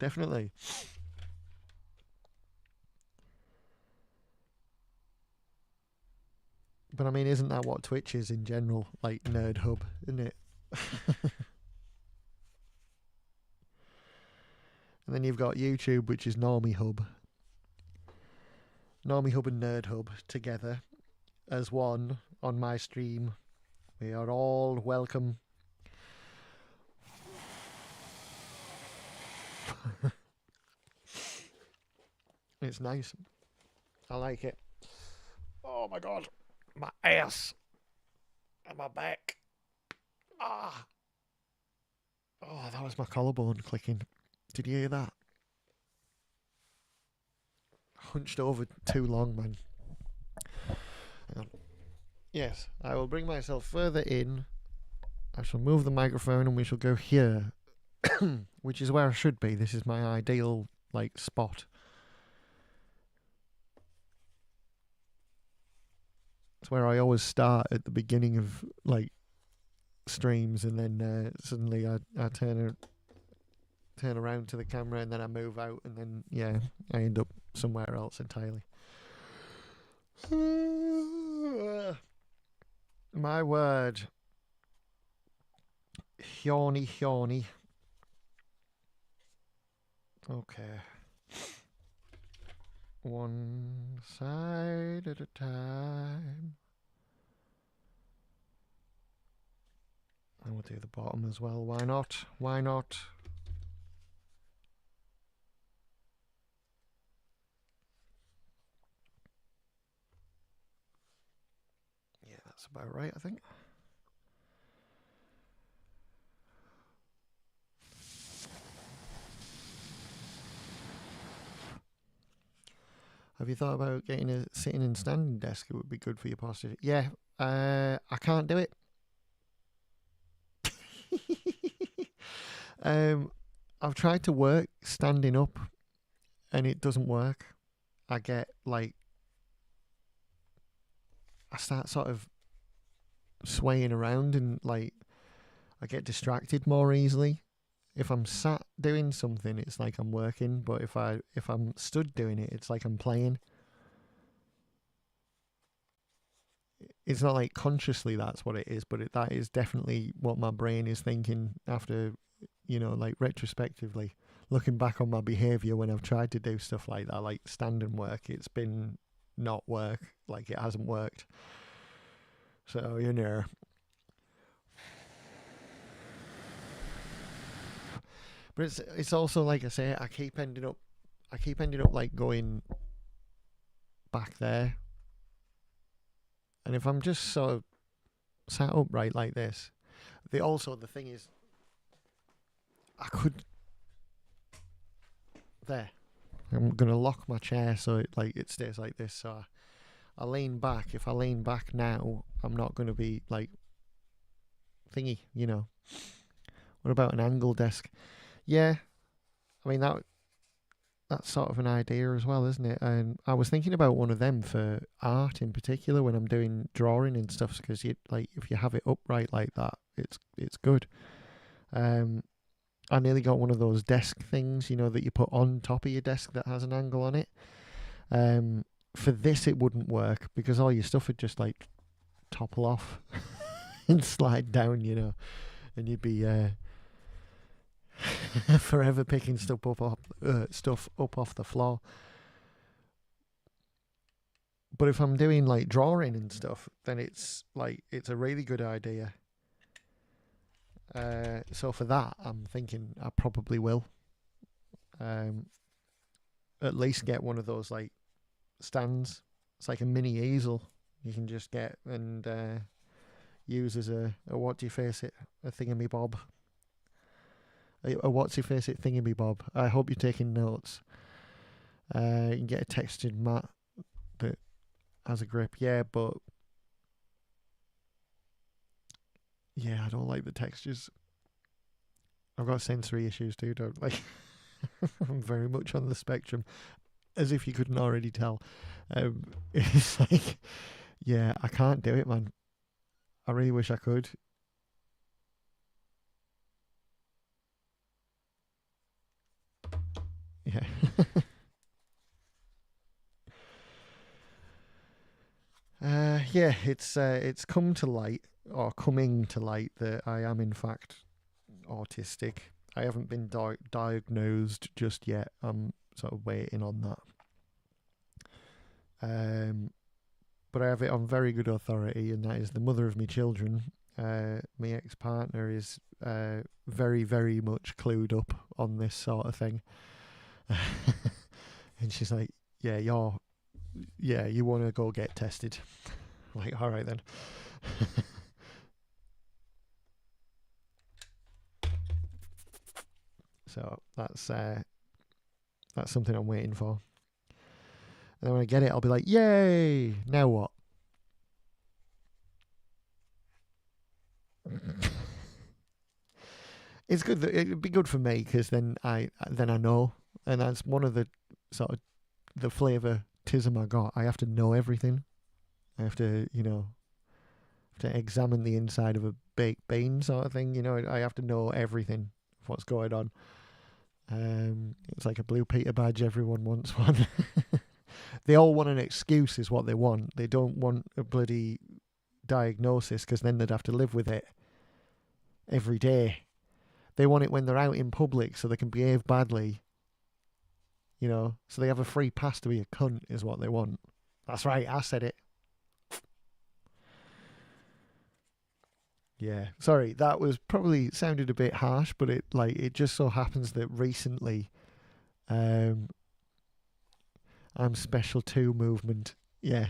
definitely. But I mean, isn't that what Twitch is in general? Like Nerd Hub, isn't it? And then you've got YouTube, which is Normie Hub. Normie Hub and Nerd Hub together as one on my stream. We are all welcome. It's nice. I like it. Oh my god. My ass. And my back. Ah. Oh, that was my collarbone clicking. Did you hear that? Hunched over too long, man. Hang on. Yes, I will bring myself further in. I shall move the microphone and we shall go here. Which is where I should be. This is my ideal, like, spot. It's where I always start at the beginning of, like, streams, and then suddenly I turn around to the camera, and then I move out, and then, yeah, I end up somewhere else entirely. My word. Yawny. Okay. One side at a time. And we'll do the bottom as well. Why not? Why not? Yeah, that's about right, I think. Have you thought about getting a sitting and standing desk? It would be good for your posture. Yeah, I can't do it. I've tried to work standing up, and it doesn't work. I get, like, I start sort of swaying around, and, like, I get distracted more easily. If I'm sat doing something, it's like I'm working, but if I'm stood doing it, it's like I'm playing. It's not like consciously that's what it is, but that is definitely what my brain is thinking after, like, retrospectively looking back on my behaviour when I've tried to do stuff like that, like stand and work. It's been not work, like it hasn't worked. So, But it's also, like I say, I keep ending up like going back there. And if I'm just sort of sat upright like this, the thing is, I could there. I'm gonna lock my chair so it stays like this. So I lean back. If I lean back now, I'm not gonna be like thingy. What about an angle desk? Yeah, I mean that's sort of an idea as well, isn't it? And I was thinking about one of them for art in particular when I'm doing drawing and stuff, because if you have it upright like that, it's good. I nearly got one of those desk things, that you put on top of your desk that has an angle on it. For this, it wouldn't work because all your stuff would just like topple off and slide down, and you'd be forever picking stuff up off the floor. But if I'm doing like drawing and stuff, then it's a really good idea. So for that, I'm thinking I probably will. At least get one of those like stands. It's like a mini easel you can just get and use as a what do you face it, a thingamabob. A what's your face it thingamabob. I hope you're taking notes. You can get a textured mat that has a grip. Yeah, but yeah, I don't like the textures. I've got sensory issues too, don't like. I'm very much on the spectrum, as if you couldn't already tell. It's like, yeah, I can't do it, man. I really wish I could. Yeah, it's come to light, or coming to light, that I am in fact autistic. I haven't been diagnosed just yet. I'm sort of waiting on that. But I have it on very good authority, and that is the mother of my children. My ex-partner is very, very much clued up on this sort of thing. And she's like, you want to go get tested. I'm like, all right then. So that's something I'm waiting for. And then when I get it, I'll be like, yay! Now what? It's good. It'd be good for me because then I know, and that's one of the sort of the flavoritism I got. I have to know everything. I have to, to examine the inside of a baked bean sort of thing. I have to know everything of what's going on. It's like a Blue Peter badge. Everyone wants one. They all want an excuse, is what they want. They don't want a bloody diagnosis because then they'd have to live with it every day. They want it when they're out in public so they can behave badly. So they have a free pass to be a cunt, is what they want. That's right, I said it. Yeah, sorry, that was probably sounded a bit harsh, but it just so happens that recently, I'm special too movement. Yeah,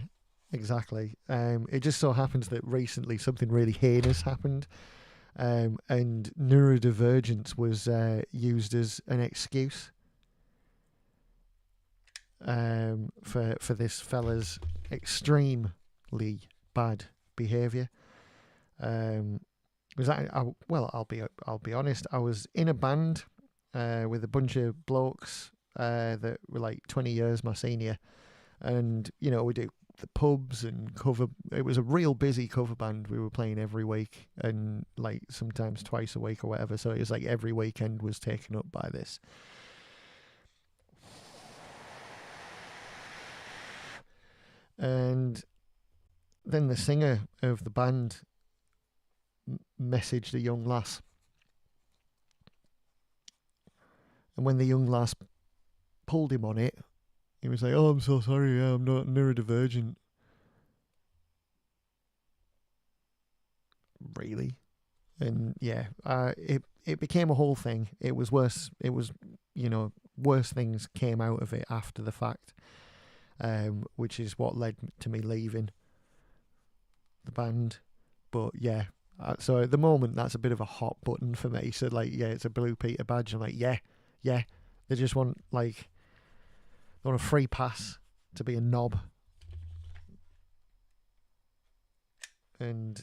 exactly. It just so happens that recently something really heinous happened, and neurodivergence was used as an excuse for this fella's extremely bad behaviour. Was that? I'll be honest. I was in a band with a bunch of blokes that were like 20 years my senior, and we do the pubs and cover. It was a real busy cover band. We were playing every week, and like sometimes twice a week or whatever. So it was like every weekend was taken up by this. And then the singer of the band messaged a young lass, and when the young lass pulled him on it, he was like, "Oh, I'm so sorry, I'm not neurodivergent." Really? And yeah, it became a whole thing. It was worse. It was, worse things came out of it after the fact, which is what led to me leaving the band. But yeah, so at the moment that's a bit of a hot button for me. So like, yeah, it's a Blue Peter badge. I'm like, yeah. They just want they want a free pass to be a knob. And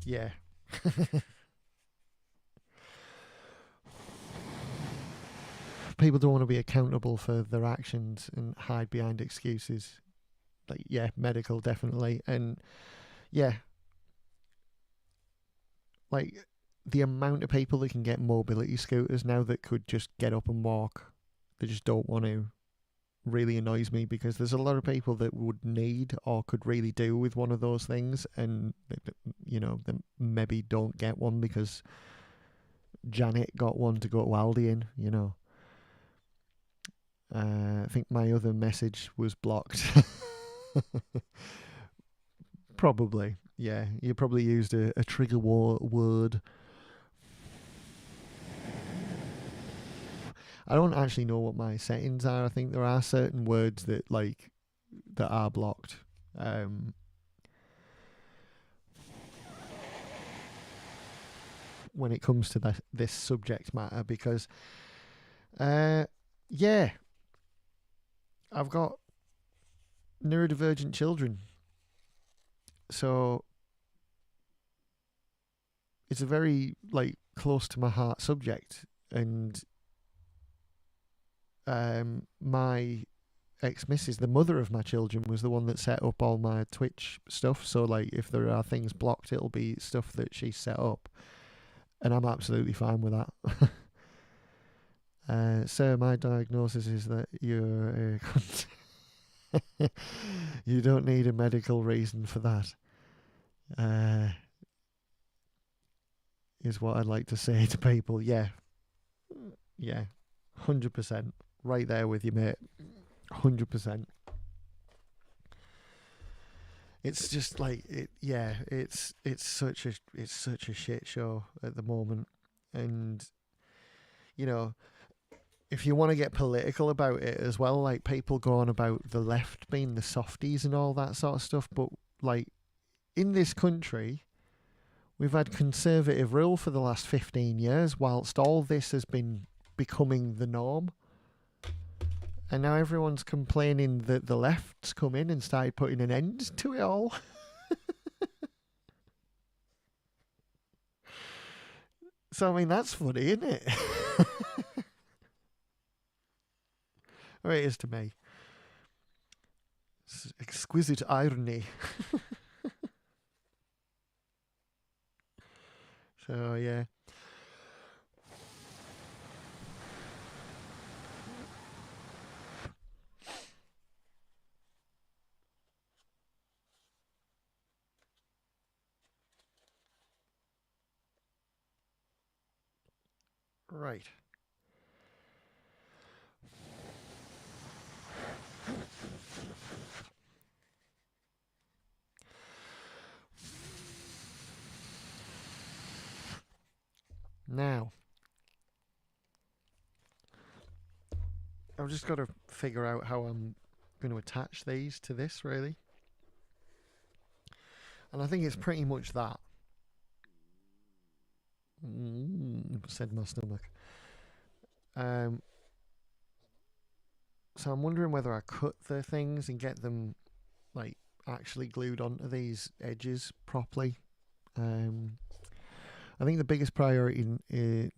yeah. People don't want to be accountable for their actions and hide behind excuses. Like, yeah, medical, definitely. And yeah, like the amount of people that can get mobility scooters now that could just get up and walk, they just don't want to, really annoys me, because there's a lot of people that would need or could really do with one of those things, and they maybe don't get one because Janet got one to go to Aldi in. I think my other message was blocked. Probably, yeah. You probably used a trigger word. I don't actually know what my settings are. I think there are certain words that that are blocked. When it comes to this subject matter, because yeah, I've got neurodivergent children, so it's a very close to my heart subject. And my ex-missus, the mother of my children, was the one that set up all my Twitch stuff. So if there are things blocked, it'll be stuff that she set up, and I'm absolutely fine with that. Sir, my diagnosis is that you're you don't need a medical reason for that. Is what I'd like to say to people. Yeah, 100%. Right there with you, mate. 100%. It's just like it. Yeah, it's such a shit show at the moment, and you know, if you want to get political about it as well, like people go on about the left being the softies and all that sort of stuff, but like in this country, we've had conservative rule for the last 15 years, whilst all this has been becoming the norm. And now everyone's complaining that the left's come in and started putting an end to it all. So, I mean, that's funny, isn't it? Or it is to me. It's exquisite irony. So, yeah. Right. Now, I've just got to figure out how I'm going to attach these to this, really. And I think it's pretty much that. Said my stomach. So I'm wondering whether I cut the things and get them like actually glued onto these edges properly. I think the biggest priority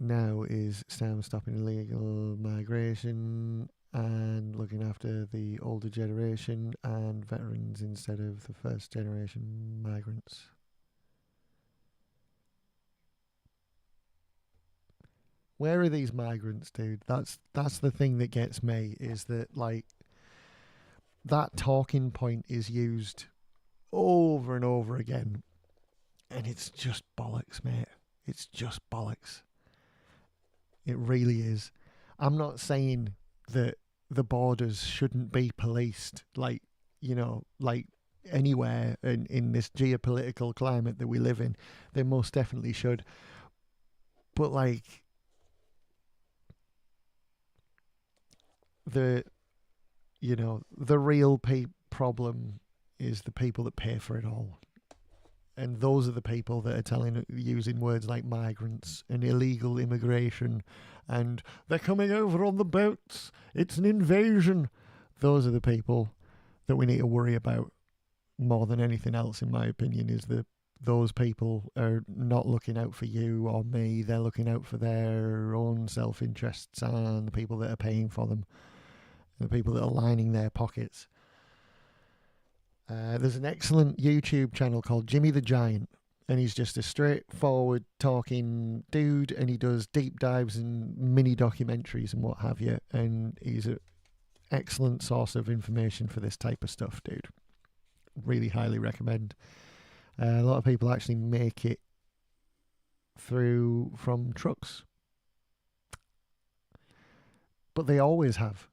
now is stopping illegal migration and looking after the older generation and veterans instead of the first generation migrants. Where are these migrants, dude? That's the thing that gets me, is that like that talking point is used over and over again, and it's just bollocks, mate. It's just bollocks. It really is. I'm not saying that the borders shouldn't be policed, like, you know, like anywhere in this geopolitical climate that we live in. They most definitely should. But like the real problem is the people that pay for it all. And those are the people that are using words like migrants and illegal immigration and they're coming over on the boats. It's an invasion. Those are the people that we need to worry about more than anything else, in my opinion, is that those people are not looking out for you or me. They're looking out for their own self-interests and the people that are paying for them, the people that are lining their pockets. There's an excellent YouTube channel called Jimmy the Giant, and he's just a straightforward talking dude, and he does deep dives and mini documentaries and what have you, and he's an excellent source of information for this type of stuff, dude. Really highly recommend. A lot of people actually make it through from trucks, but they always have.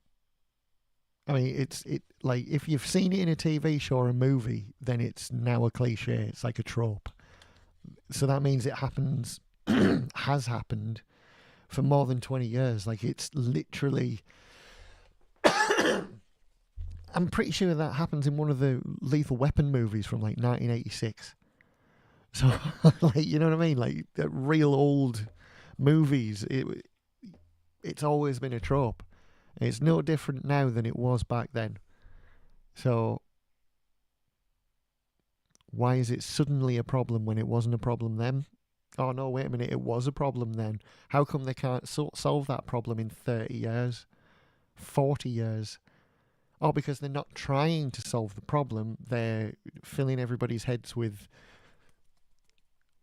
I mean, it's like if you've seen it in a TV show or a movie, then it's now a cliche. It's like a trope. So that means it happens, has happened for more than 20 years. Like it's literally, I'm pretty sure that happens in one of the Lethal Weapon movies from like 1986. So, like, you know what I mean? Like the real old movies, it's always been a trope. It's no different now than it was back then. So why is it suddenly a problem when it wasn't a problem then? Oh no, wait a minute, it was a problem then. How come they can't solve that problem in 30 years, 40 years? Oh, because they're not trying to solve the problem. They're filling everybody's heads with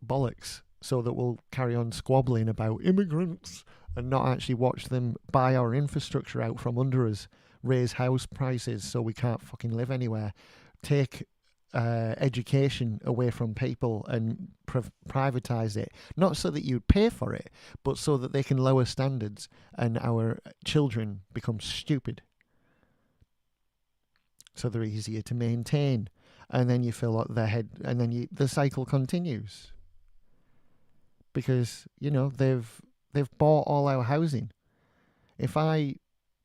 bollocks so that we'll carry on squabbling about immigrants and not actually watch them buy our infrastructure out from under us, raise house prices so we can't fucking live anywhere, take education away from people and privatize it, not so that you pay for it, but so that they can lower standards and our children become stupid. So they're easier to maintain. And then you fill up their head, and then the cycle continues. Because, they've bought all our housing. If I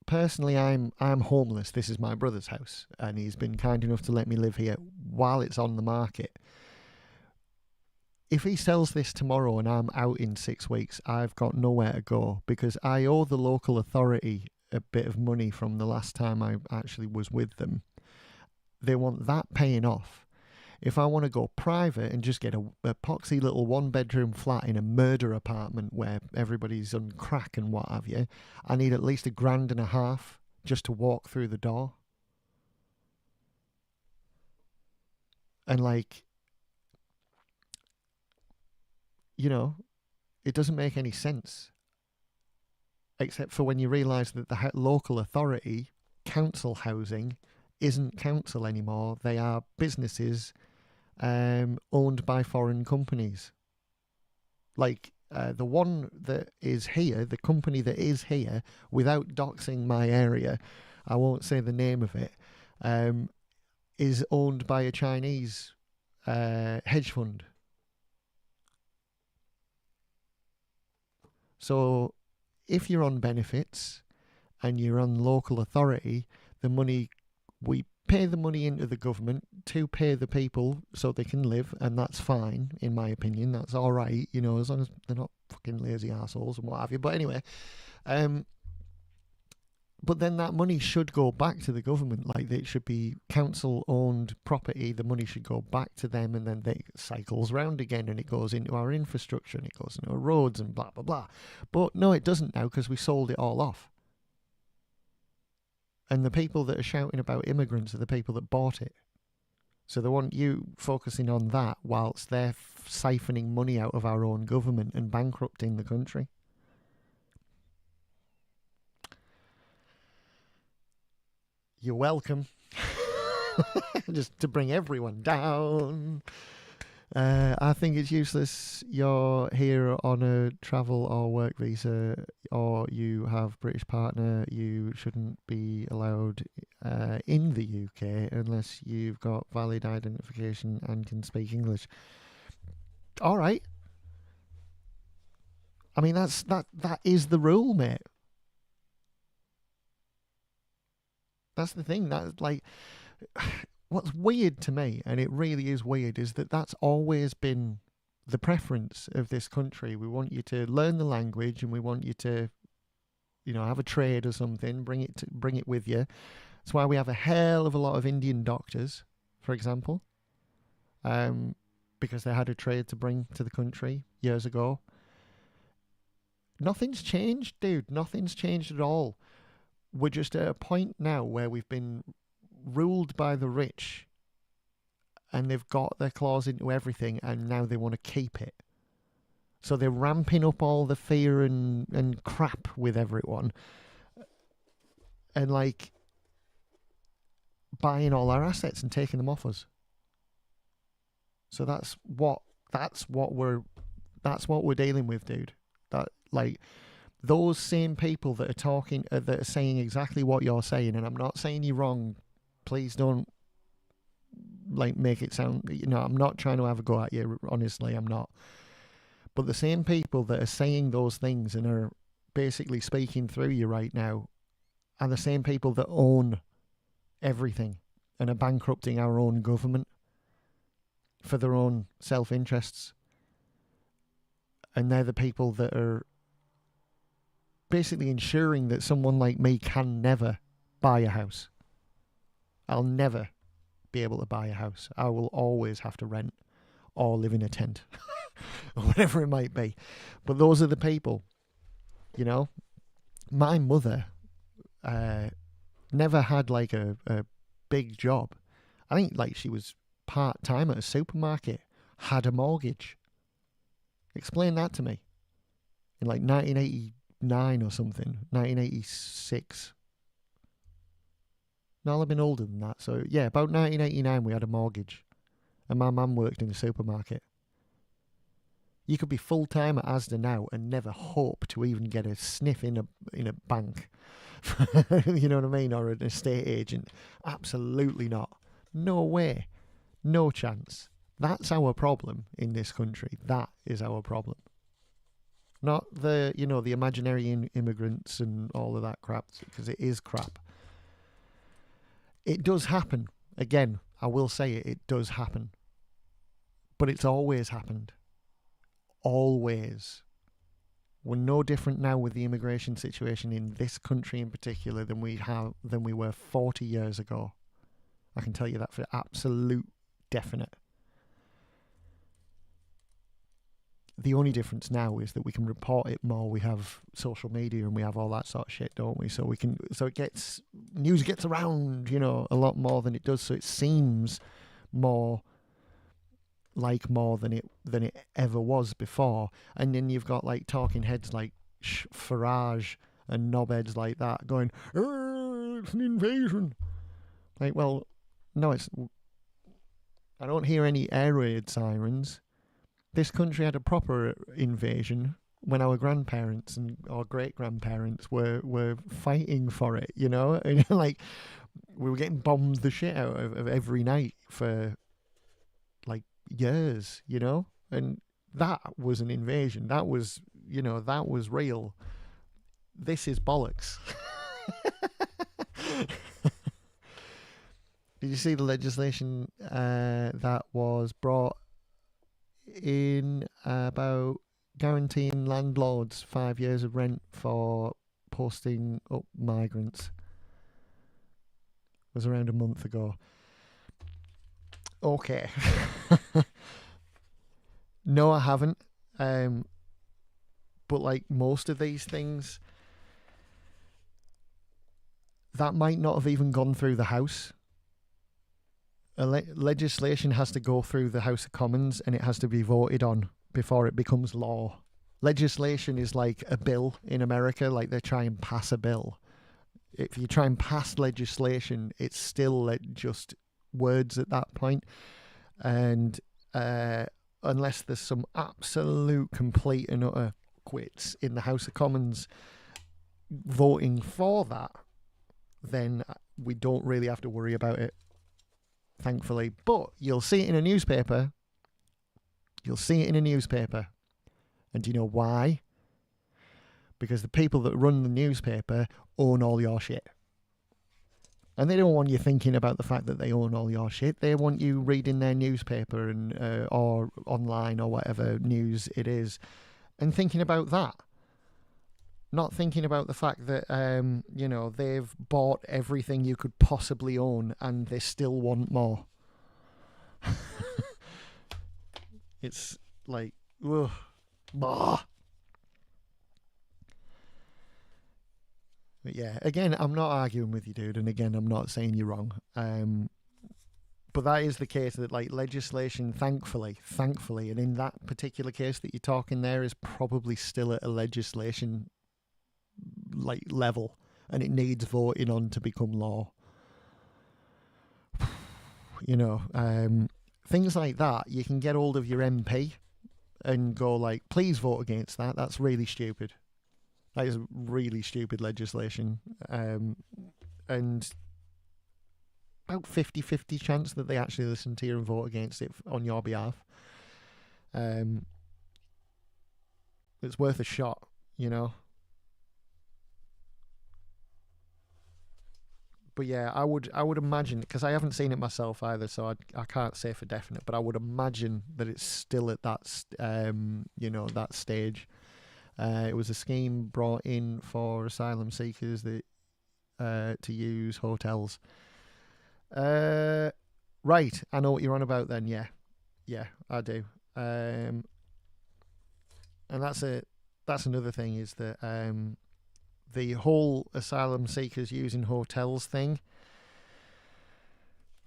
personally, I'm homeless. This is my brother's house, and he's been kind enough to let me live here while it's on the market. If he sells this tomorrow and I'm out in 6 weeks, I've got nowhere to go because I owe the local authority a bit of money from the last time I actually was with them. They want that paying off. If I want to go private and just get a poxy little 1-bedroom flat in a murder apartment where everybody's on crack and what have you, I need at least $1,500 just to walk through the door. And it doesn't make any sense. Except for when you realise that the local authority, council housing, isn't council anymore. They are businesses owned by foreign companies. The one that is here, the company that is here, without doxing my area, I won't say the name of it, is owned by a Chinese hedge fund. So if you're on benefits and you're on local authority, we pay the money into the government to pay the people so they can live, and that's fine, in my opinion. That's all right, as long as they're not fucking lazy assholes and what have you. But anyway, but then that money should go back to the government. It should be council-owned property. The money should go back to them, and then it cycles round again, and it goes into our infrastructure, and it goes into our roads, and blah, blah, blah. But no, it doesn't now, because we sold it all off. And the people that are shouting about immigrants are the people that bought it. So they want you focusing on that whilst they're siphoning money out of our own government and bankrupting the country. You're welcome. Just to bring everyone down. I think it's useless. You're here on a travel or work visa, or you have British partner. You shouldn't be allowed in the UK unless you've got valid identification and can speak English. All right. I mean, that is the rule, mate. That's the thing. That's what's weird to me, and it really is weird, is that that's always been the preference of this country. We want you to learn the language, and we want you to, have a trade or something. Bring it with you. That's why we have a hell of a lot of Indian doctors, for example, because they had a trade to bring to the country years ago. Nothing's changed, dude. Nothing's changed at all. We're just at a point now where we've been ruled by the rich, and they've got their claws into everything, and now they want to keep it. So they're ramping up all the fear and crap with everyone, and buying all our assets and taking them off us. So that's what we're dealing with, dude. That those same people that are talking, that are saying exactly what you're saying, and I'm not saying you're wrong. Please don't make it sound. I'm not trying to have a go at you. Honestly, I'm not. But the same people that are saying those things and are basically speaking through you right now are the same people that own everything and are bankrupting our own government for their own self-interests. And they're the people that are basically ensuring that someone like me can never buy a house. I'll never be able to buy a house. I will always have to rent or live in a tent or whatever it might be. But those are the people, My mother never had a big job. I think she was part-time at a supermarket, had a mortgage. Explain that to me. In 1980 1989 or something, 1986. No, I'll have been older than that. So, yeah, about 1989 we had a mortgage. And my mum worked in a supermarket. You could be full-time at Asda now and never hope to even get a sniff in a bank. You know what I mean? Or an estate agent. Absolutely not. No way. No chance. That's our problem in this country. That is our problem. Not the imaginary immigrants and all of that crap, because it is crap. It does happen. Again, I will say it does happen. But it's always happened. Always. We're no different now with the immigration situation in this country in particular than we were 40 years ago. I can tell you that for absolute definite. The only difference now is that we can report it more. We have social media and we have all that sort of shit, don't we? So news gets around, a lot more than it does. So it seems more than it ever was before. And then you've got like talking heads like Farage and knobheads like that going, it's an invasion. Like, well, no, I don't hear any air raid sirens. This country had a proper invasion when our grandparents and our great-grandparents were fighting for it, And, like, we were getting bombed the shit out of every night for, like, years, And that was an invasion. That was, that was real. This is bollocks. Did you see the legislation that was brought in about guaranteeing landlords 5 years of rent for posting up migrants? It was around a month ago. Okay. No, I haven't. But like most of these things, that might not have even gone through the House. Legislation has to go through the House of Commons and it has to be voted on before it becomes law. Legislation is like a bill in America, like they try and pass a bill. If you try and pass legislation, it's still just words at that point. And unless there's some absolute complete and utter quits in the House of Commons voting for that, then we don't really have to worry about it, thankfully. But you'll see it in a newspaper. And do you know why? Because the people that run the newspaper own all your shit. And they don't want you thinking about the fact that they own all your shit. They want you reading their newspaper and or online or whatever news it is, and thinking about that. Not thinking about the fact that, they've bought everything you could possibly own and they still want more. It's like, ugh. Bah. But yeah, again, I'm not arguing with you, dude. And again, I'm not saying you're wrong. But that is the case that, like, legislation, thankfully, and in that particular case that you're talking there is probably still at a legislation like level, and it needs voting on to become law. Things like that, you can get hold of your MP and go like, please vote against that. That's really stupid. That is really stupid legislation. And about 50-50 chance that they actually listen to you and vote against it on your behalf. It's worth a shot, But yeah, I would imagine, because I haven't seen it myself either, so I can't say for definite, but I would imagine that it's still at that that stage. It was a scheme brought in for asylum seekers that to use hotels. Right, I know what you're on about then. Yeah, I do. And that's another thing, is that the whole asylum seekers using hotels thing.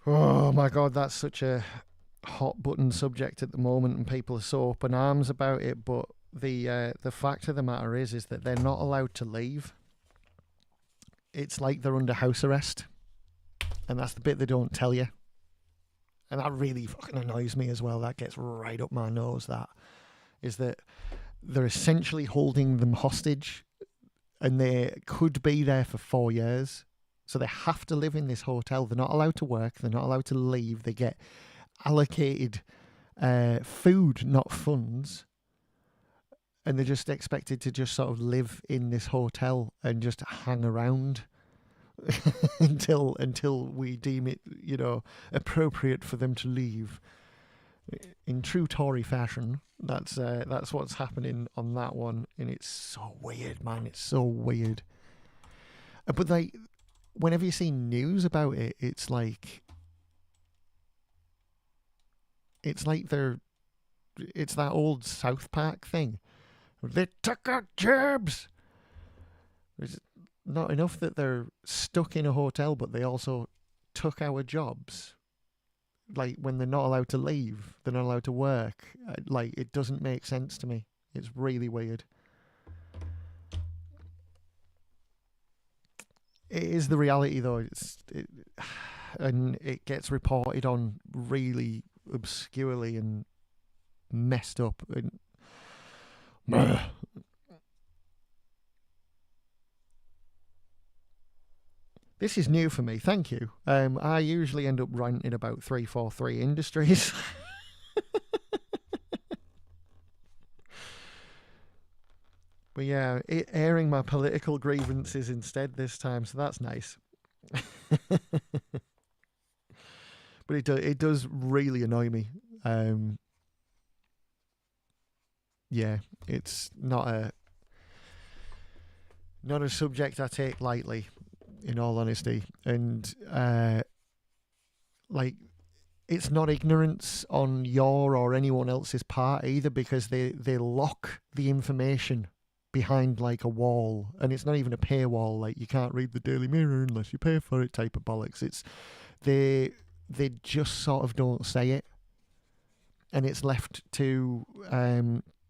Oh my God, that's such a hot button subject at the moment, and people are so up in arms about it. But the fact of the matter is that they're not allowed to leave. It's like they're under house arrest, and that's the bit they don't tell you. And that really fucking annoys me as well. That gets right up my nose. That is that they're essentially holding them hostage, and they could be there for 4 years. So they have to live in this hotel. They're not allowed to work. They're not allowed to leave. They get allocated food, not funds. And they're just expected to just sort of live in this hotel and just hang around until we deem it, appropriate for them to leave. In true Tory fashion, that's what's happening on that one, and it's so weird, man. It's so weird. But whenever you see news about it, it's like it's that old South Park thing. They took our jobs. It's not enough that they're stuck in a hotel, but they also took our jobs. Like, when they're not allowed to leave, they're not allowed to work. Like, it doesn't make sense to me. It's really weird. It is the reality, though. And it gets reported on really obscurely and messed up. And this is new for me. Thank you. I usually end up ranting about 343 Industries. But yeah, airing my political grievances instead this time, so that's nice. But it does really annoy me. Yeah, it's not a subject I take lightly, in all honesty. And it's not ignorance on your or anyone else's part either, because they lock the information behind like a wall, and it's not even a paywall. Like, you can't read the Daily Mirror unless you pay for it type of bollocks. It's they just sort of don't say it, and it's left to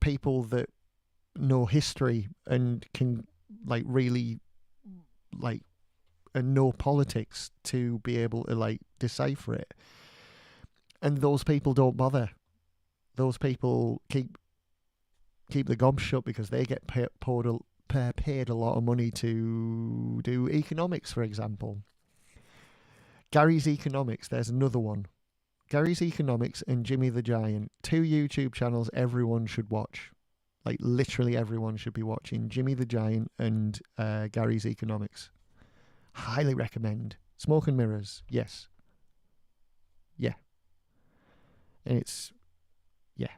people that know history and can really and know politics to be able to decipher it. And those people don't bother. Those people keep the gob shut because they get paid a lot of money to do economics, for example. Gary's Economics, there's another one. Gary's Economics and Jimmy the Giant, 2 YouTube channels everyone should watch. Like, literally everyone should be watching Jimmy the Giant and Gary's Economics. Highly recommend. Smoke and Mirrors, yes. Yeah. And it's... yeah.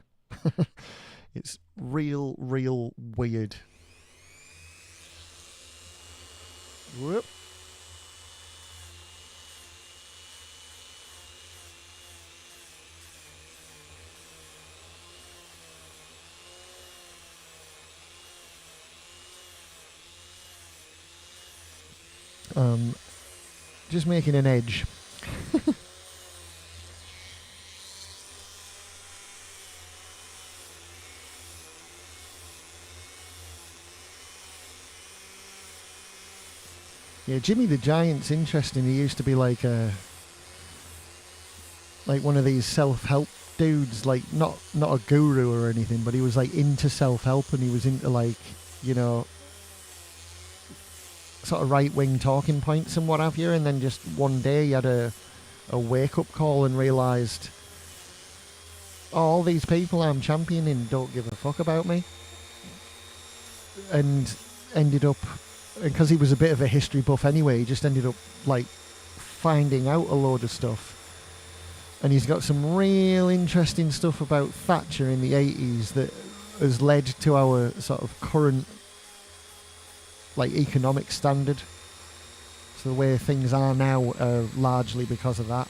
It's real weird. Whoop. Just making an edge. Yeah, Jimmy the Giant's interesting. He used to be like one of these self-help dudes, like not a guru or anything, but he was into self-help, and he was into sort of right-wing talking points and what have you. And then just one day he had a wake-up call and realised, all these people I'm championing don't give a fuck about me, and ended up, because he was a bit of a history buff anyway, he just ended up finding out a load of stuff. And he's got some real interesting stuff about Thatcher in the 80s that has led to our sort of current economic standard. So the way things are now are largely because of that.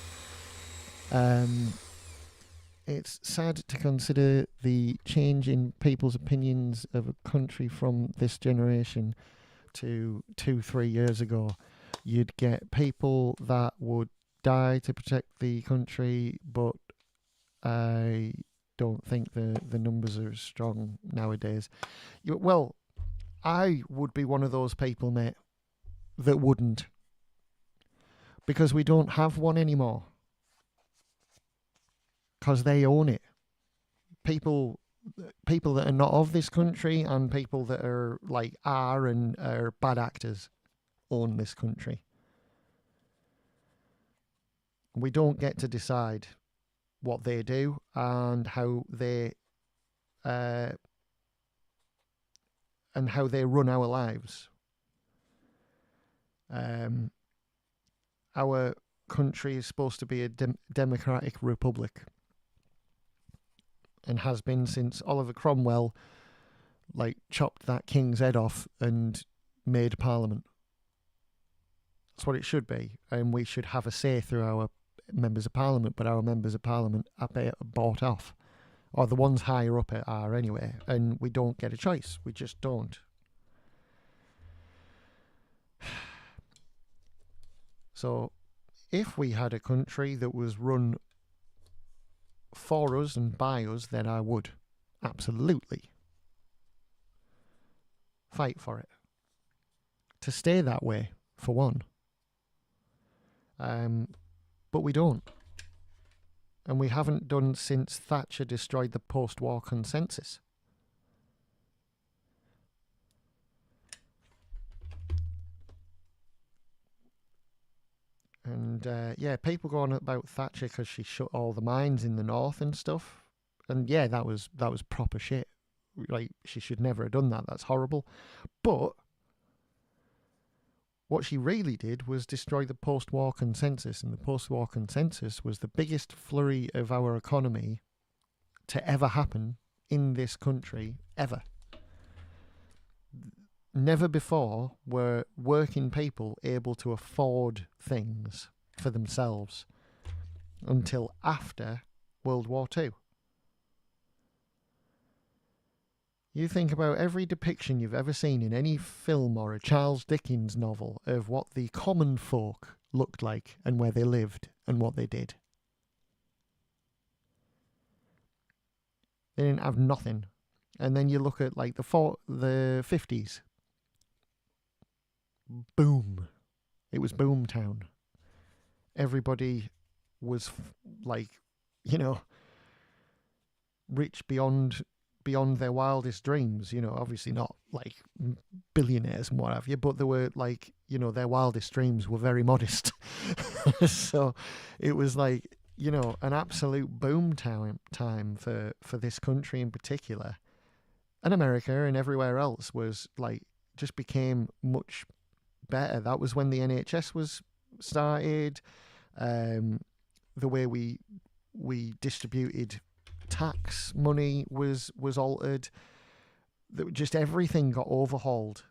It's sad to consider the change in people's opinions of a country from this generation to 2-3 years ago. You'd get people that would die to protect the country, but don't think the numbers are as strong nowadays. Well, I would be one of those people, mate, that wouldn't, because we don't have one anymore. Because they own it. People that are not of this country and people that are like and are bad actors own this country. We don't get to decide what they do and how they run our lives. Our country is supposed to be a democratic republic, and has been since Oliver Cromwell chopped that king's head off and made parliament. That's what it should be, and we should have a say through our members of parliament, but our members of parliament are bought off, or the ones higher up are anyway, and we don't get a choice. We just don't. So if we had a country that was run for us and by us, then I would absolutely fight for it to stay that way, for one. But we don't, and we haven't done since Thatcher destroyed the post-war consensus. And people go on about Thatcher because she shut all the mines in the north and stuff. And yeah, that was proper shit. She should never have done that. That's horrible. But what she really did was destroy the post-war consensus, and the post-war consensus was the biggest flurry of our economy to ever happen in this country, ever. Never before were working people able to afford things for themselves until after World War II. You think about every depiction you've ever seen in any film or a Charles Dickens novel of what the common folk looked like and where they lived and what they did. They didn't have nothing. And then you look at the 50s. Boom. It was boom town. Everybody was rich beyond their wildest dreams. Obviously not billionaires and what have you, but they were their wildest dreams were very modest. So it was an absolute boom time for this country in particular, and America and everywhere else was just became much better. That was when the NHS was started. The way we distributed tax money was altered. Just everything got overhauled.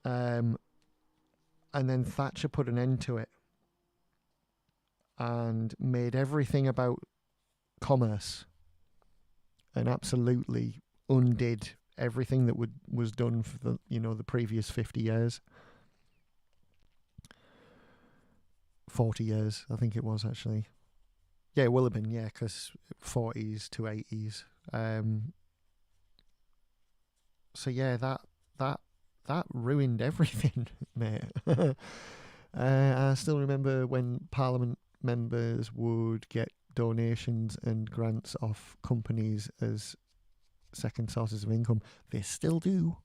And then Thatcher put an end to it and made everything about commerce, and absolutely undid everything that was done for the previous 50 years. 40 years, I think it was, actually. Yeah, it will have been, because 40s to 80s. So yeah, that ruined everything, mate. I still remember when Parliament members would get donations and grants off companies as second sources of income. They still do.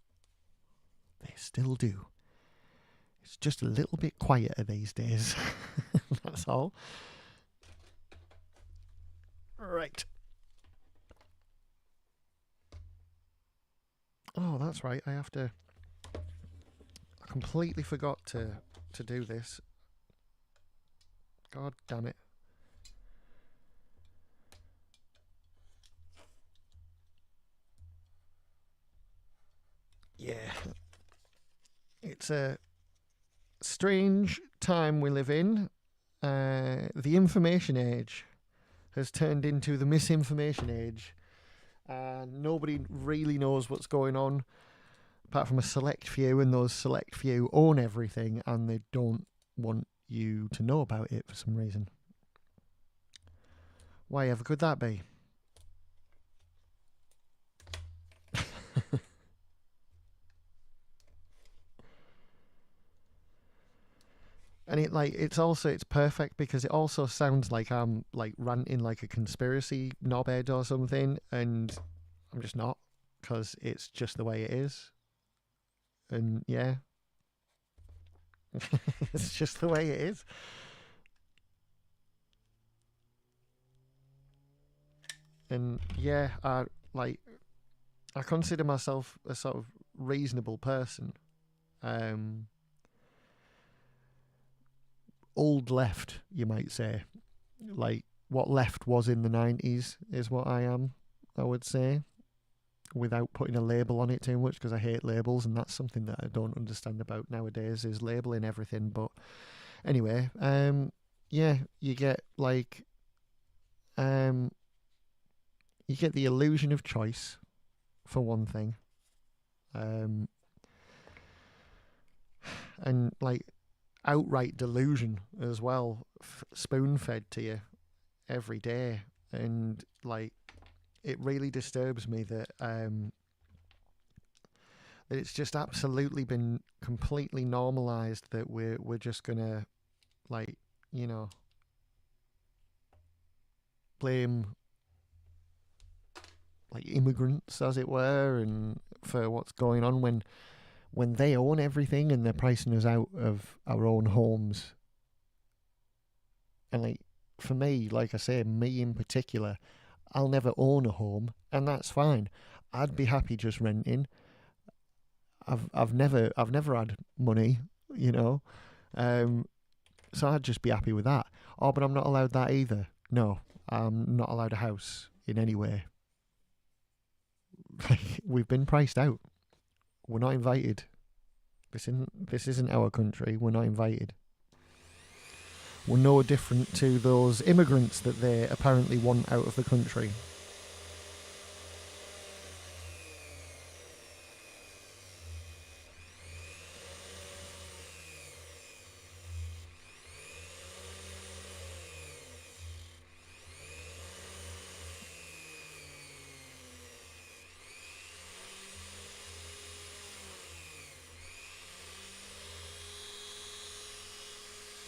It's just a little bit quieter these days. That's all. Right. Oh, that's right. I completely forgot to do this. God damn it. Yeah. It's a strange time we live in. The information age has turned into the misinformation age. Nobody really knows what's going on, apart from a select few, and those select few own everything, and they don't want you to know about it for some reason. Why ever could that be? And it's perfect because it also sounds like I'm like ranting like a conspiracy knobhead or something, and I'm just not, because it's just the way it is. And yeah, it's just the way it is. And yeah, I consider myself a sort of reasonable person. Um, Old left, you might say. Like what left was in the 90s is what I am, I would say, without putting a label on it too much, because I hate labels, and that's something that I don't understand about nowadays, is labeling everything. But anyway, yeah, um you get the illusion of choice, for one thing. Um and like outright delusion as well, spoon fed to you every day. And like, it really disturbs me that it's just absolutely been completely normalized that we're just gonna, like, you know, blame like immigrants, as it were, and for what's going on when they own everything and they're pricing us out of our own homes. And like, for me, like I say, me in particular, I'll never own a home, and that's fine. I'd be happy just renting. I've never had money, you know. Um, so I'd just be happy with that. Oh, but I'm not allowed that either. No, I'm not allowed a house in any way. We've been priced out. We're not invited. This isn't our country. We're not invited. We're no different to those immigrants that they apparently want out of the country.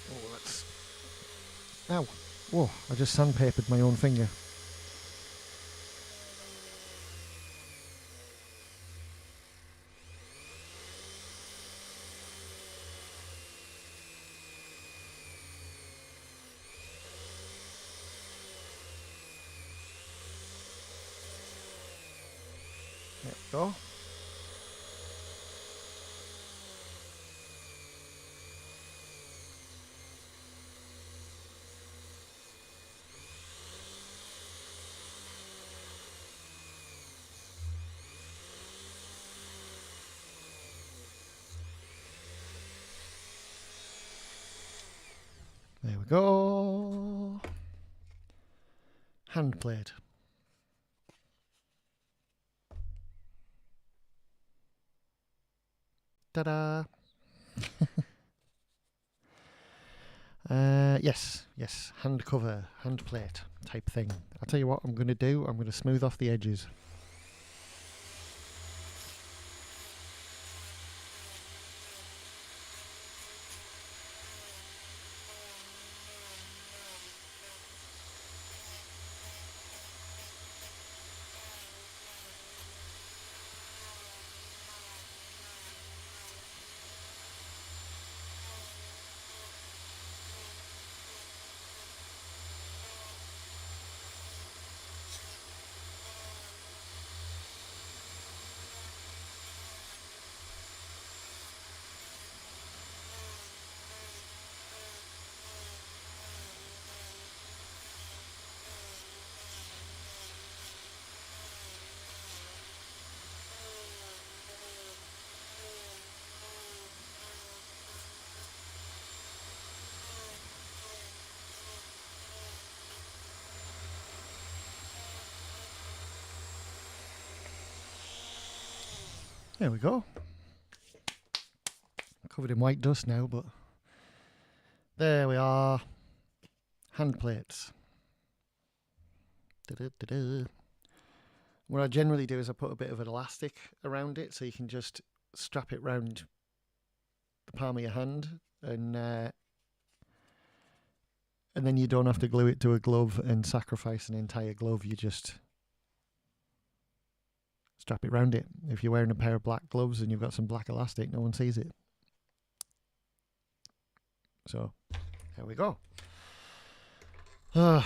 Oh, that's... Ow. Whoa, I just sandpapered my own finger. There we go. There we go. Hand plate. Ta-da. Yes, hand cover, hand plate type thing. I'll tell you what I'm going to do. I'm going to smooth off the edges. There we go. Covered in white dust now, but there we are. Hand plates. Da-da-da-da. What I generally do is I put a bit of an elastic around it so you can just strap it round the palm of your hand, and then you don't have to glue it to a glove and sacrifice an entire glove. You just strap it round it. If you're wearing a pair of black gloves and you've got some black elastic, no one sees it. So, there we go. That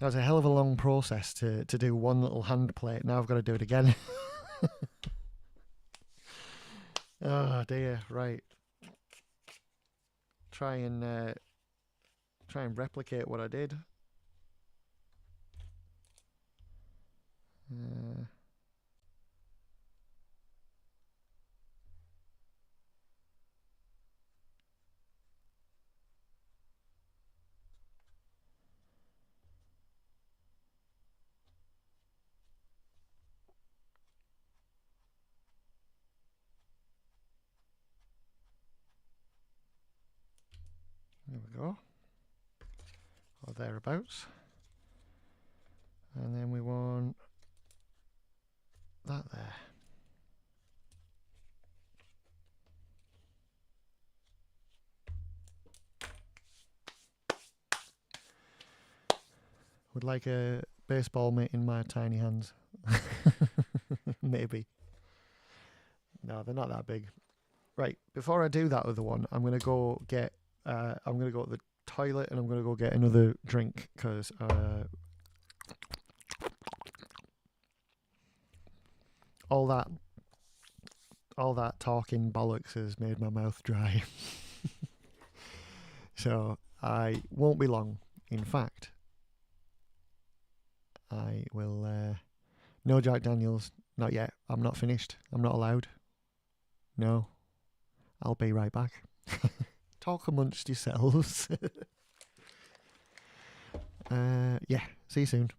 was a hell of a long process to do one little hand plate. Now I've got to do it again. Oh dear, right. Try and replicate what I did. There we go. Or thereabouts. And then we want that there. Would like a baseball mitt in my tiny hands. Maybe. No, they're not that big. Right, before I do that other one, I'm gonna go to the toilet and I'm gonna go get another drink because all that talking bollocks has made my mouth dry. So I won't be long. In fact, I will. No Jack Daniels, not yet. I'm not finished. I'm not allowed. No, I'll be right back. Talk amongst yourselves. Yeah, see you soon.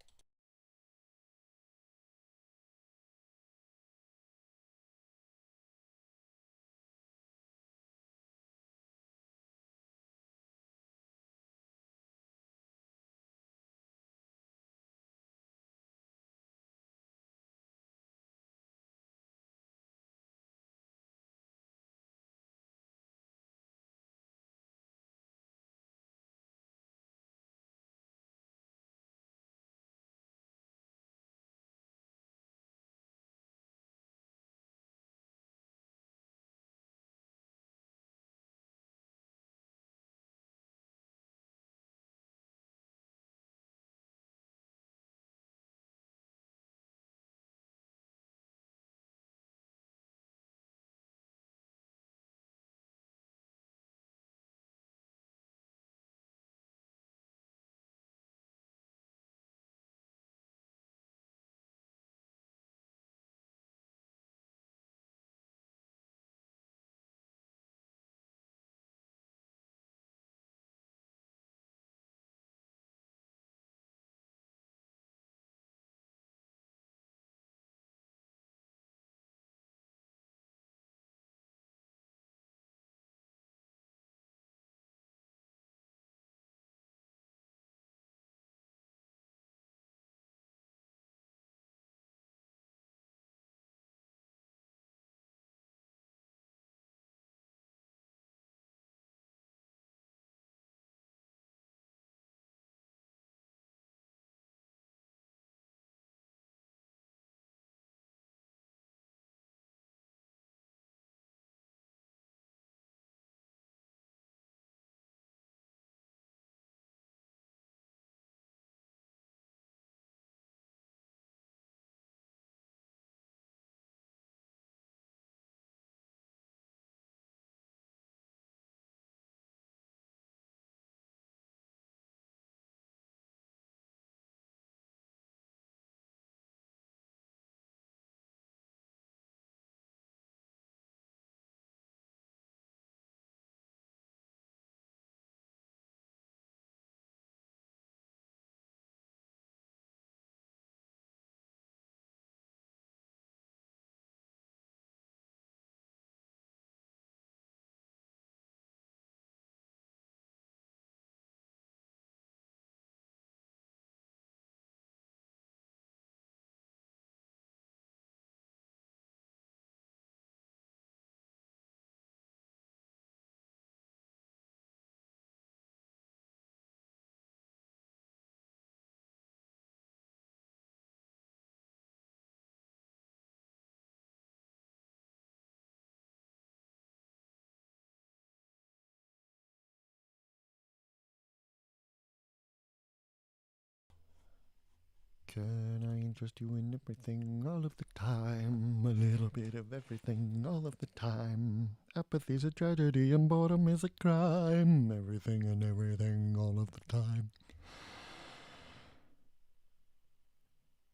Can I interest you in everything all of the time? A little bit of everything all of the time. Apathy's a tragedy and boredom is a crime. Everything and everything all of the time.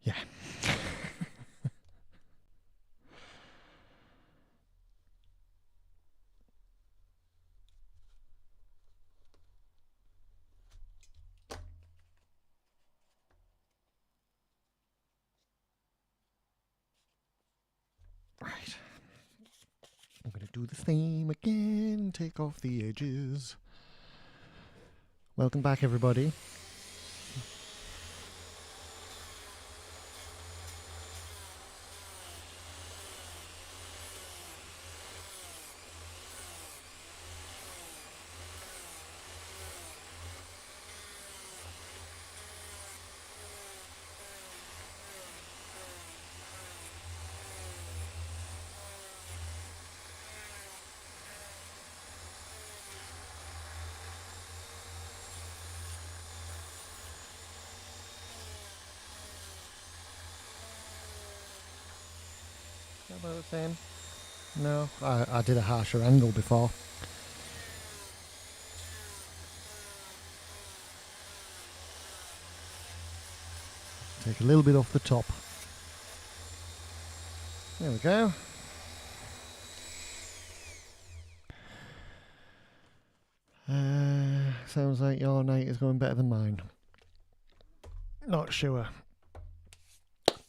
Yeah. Right. I'm going to do the theme again, take off the edges. Welcome back, everybody. About the same? No, I did a harsher angle before. Take a little bit off the top. There we go. Sounds like your night is going better than mine. Not sure.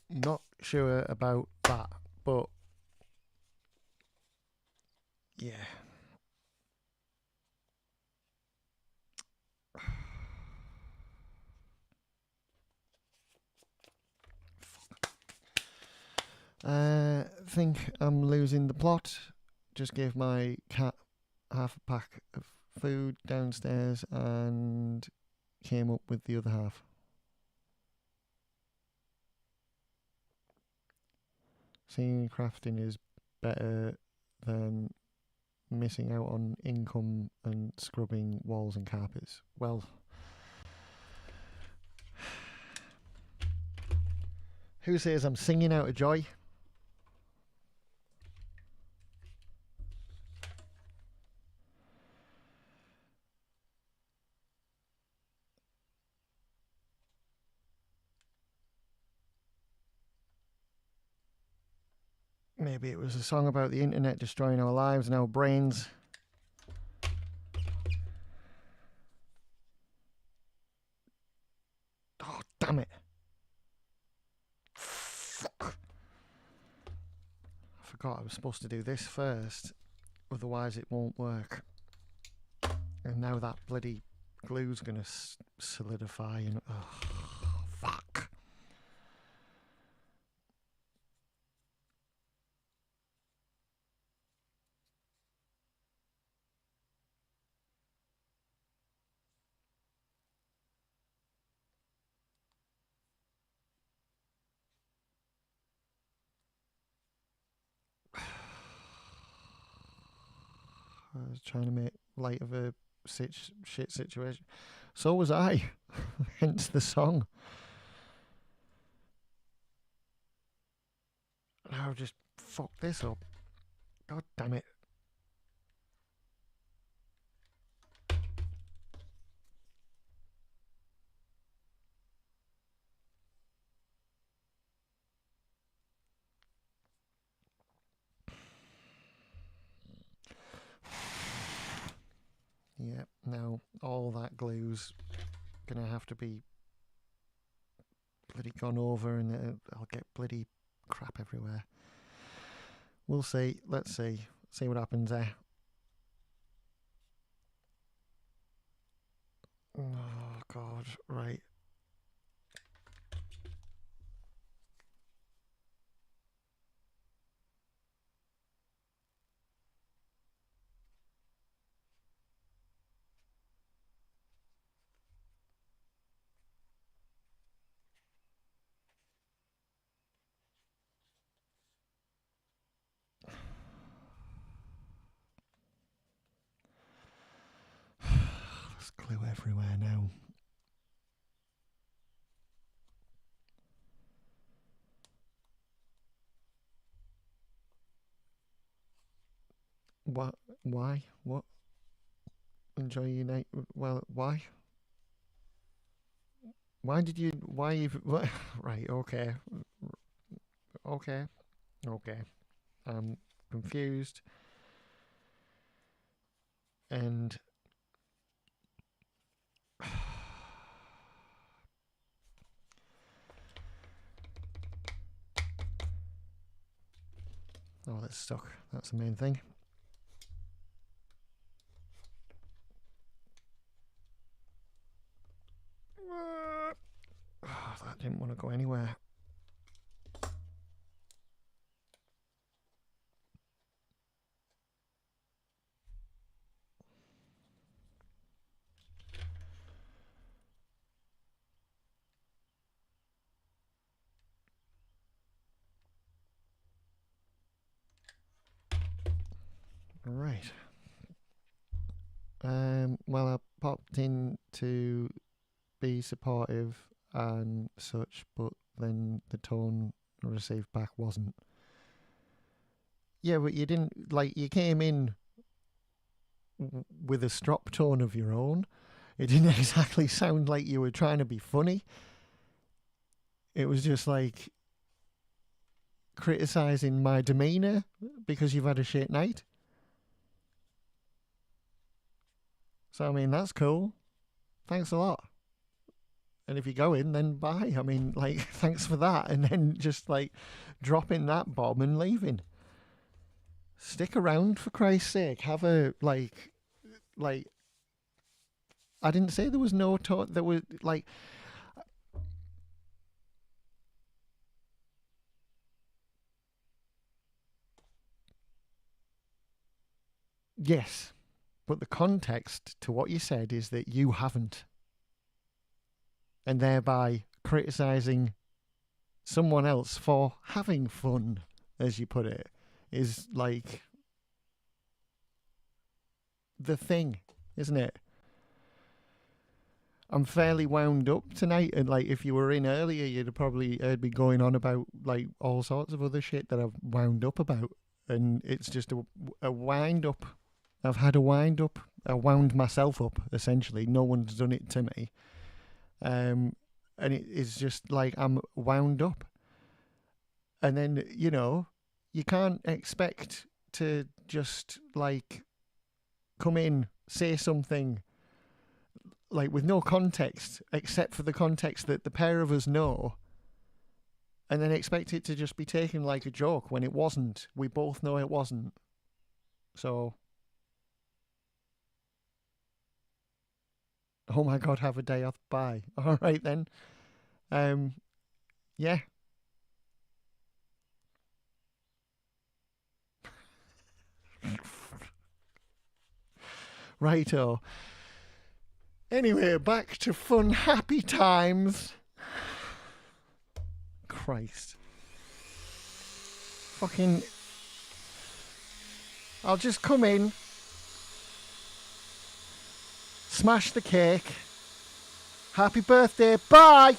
Not sure about that, but yeah. Think I'm losing the plot. Just gave my cat half a pack of food downstairs and came up with the other half. Singing and crafting is better than missing out on income and scrubbing walls and carpets. Well, who says I'm singing out of joy? Maybe it was a song about the internet destroying our lives and our brains. Oh, damn it. Fuck. I forgot I was supposed to do this first, otherwise it won't work. And now that bloody glue's gonna solidify and... Oh, fuck. I was trying to make light of a shit situation. So was I. Hence the song. Now I've just fucked this up. God damn it. Yep, now all that glue's gonna have to be bloody gone over and I'll get bloody crap everywhere. We'll see. Let's see. See what happens there. Oh, God. Right. There's glue everywhere now. What? Why? What? Enjoy your night? Well, why? Why did you? Why you? What? Right. Okay. Okay. Okay. I'm confused. And oh, that's stuck. That's the main thing. Oh, that didn't want to go anywhere. Right. Well, I popped in to be supportive and such, but then the tone received back wasn't. Yeah, but you didn't like. You came in with a strop tone of your own. It didn't exactly sound like you were trying to be funny. It was just like criticizing my demeanor because you've had a shit night. So I mean, that's cool. Thanks a lot. And if you go in, then bye. I mean, like, thanks for that. And then just like dropping that bomb and leaving. Stick around for Christ's sake. Have a like. I didn't say there was no talk. There was like. Yes, but the context to what you said is that you haven't, and thereby criticizing someone else for having fun, as you put it, is like the thing, isn't it? I'm fairly wound up tonight, and like if you were in earlier, you'd have probably heard me going on about like all sorts of other shit that I've wound up about, and it's just a wind up. I've had a wind up. I wound myself up essentially. No one's done it to me, and it is just like I'm wound up, and then you can't expect to just like come in, say something like with no context except for the context that the pair of us know, and then expect it to just be taken like a joke when it wasn't. We both know it wasn't. So, oh my god, have a day off. Bye. All right then. Um, yeah. Righto. Anyway, back to fun, happy times. Christ. Fucking. I'll just come in, smash the cake. Happy birthday. Bye.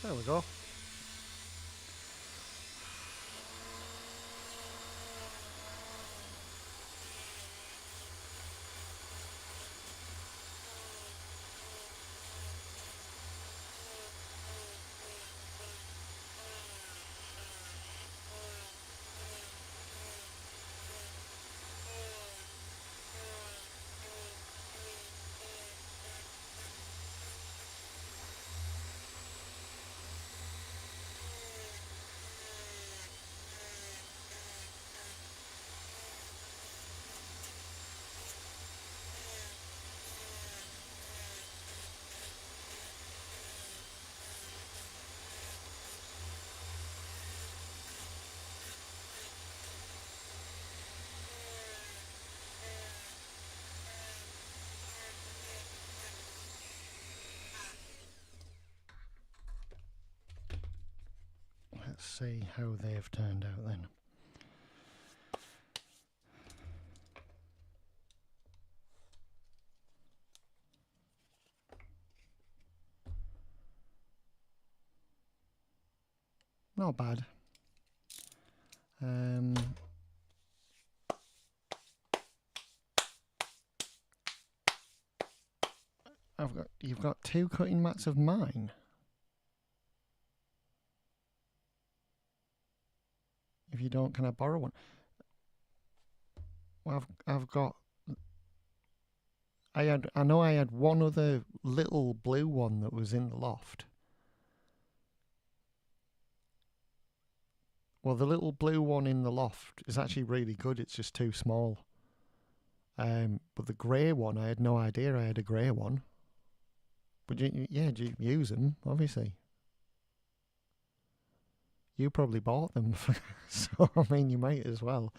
There we go. let's see how they've turned out then. Not bad. You've got 2 cutting mats of mine. If you don't, can I borrow one? Well, I've got. I know I had one other little blue one that was in the loft. Well, the little blue one in the loft is actually really good. It's just too small. But the grey one, I had no idea I had a grey one. But do you use them? Obviously. You probably bought them, so I mean, you might as well.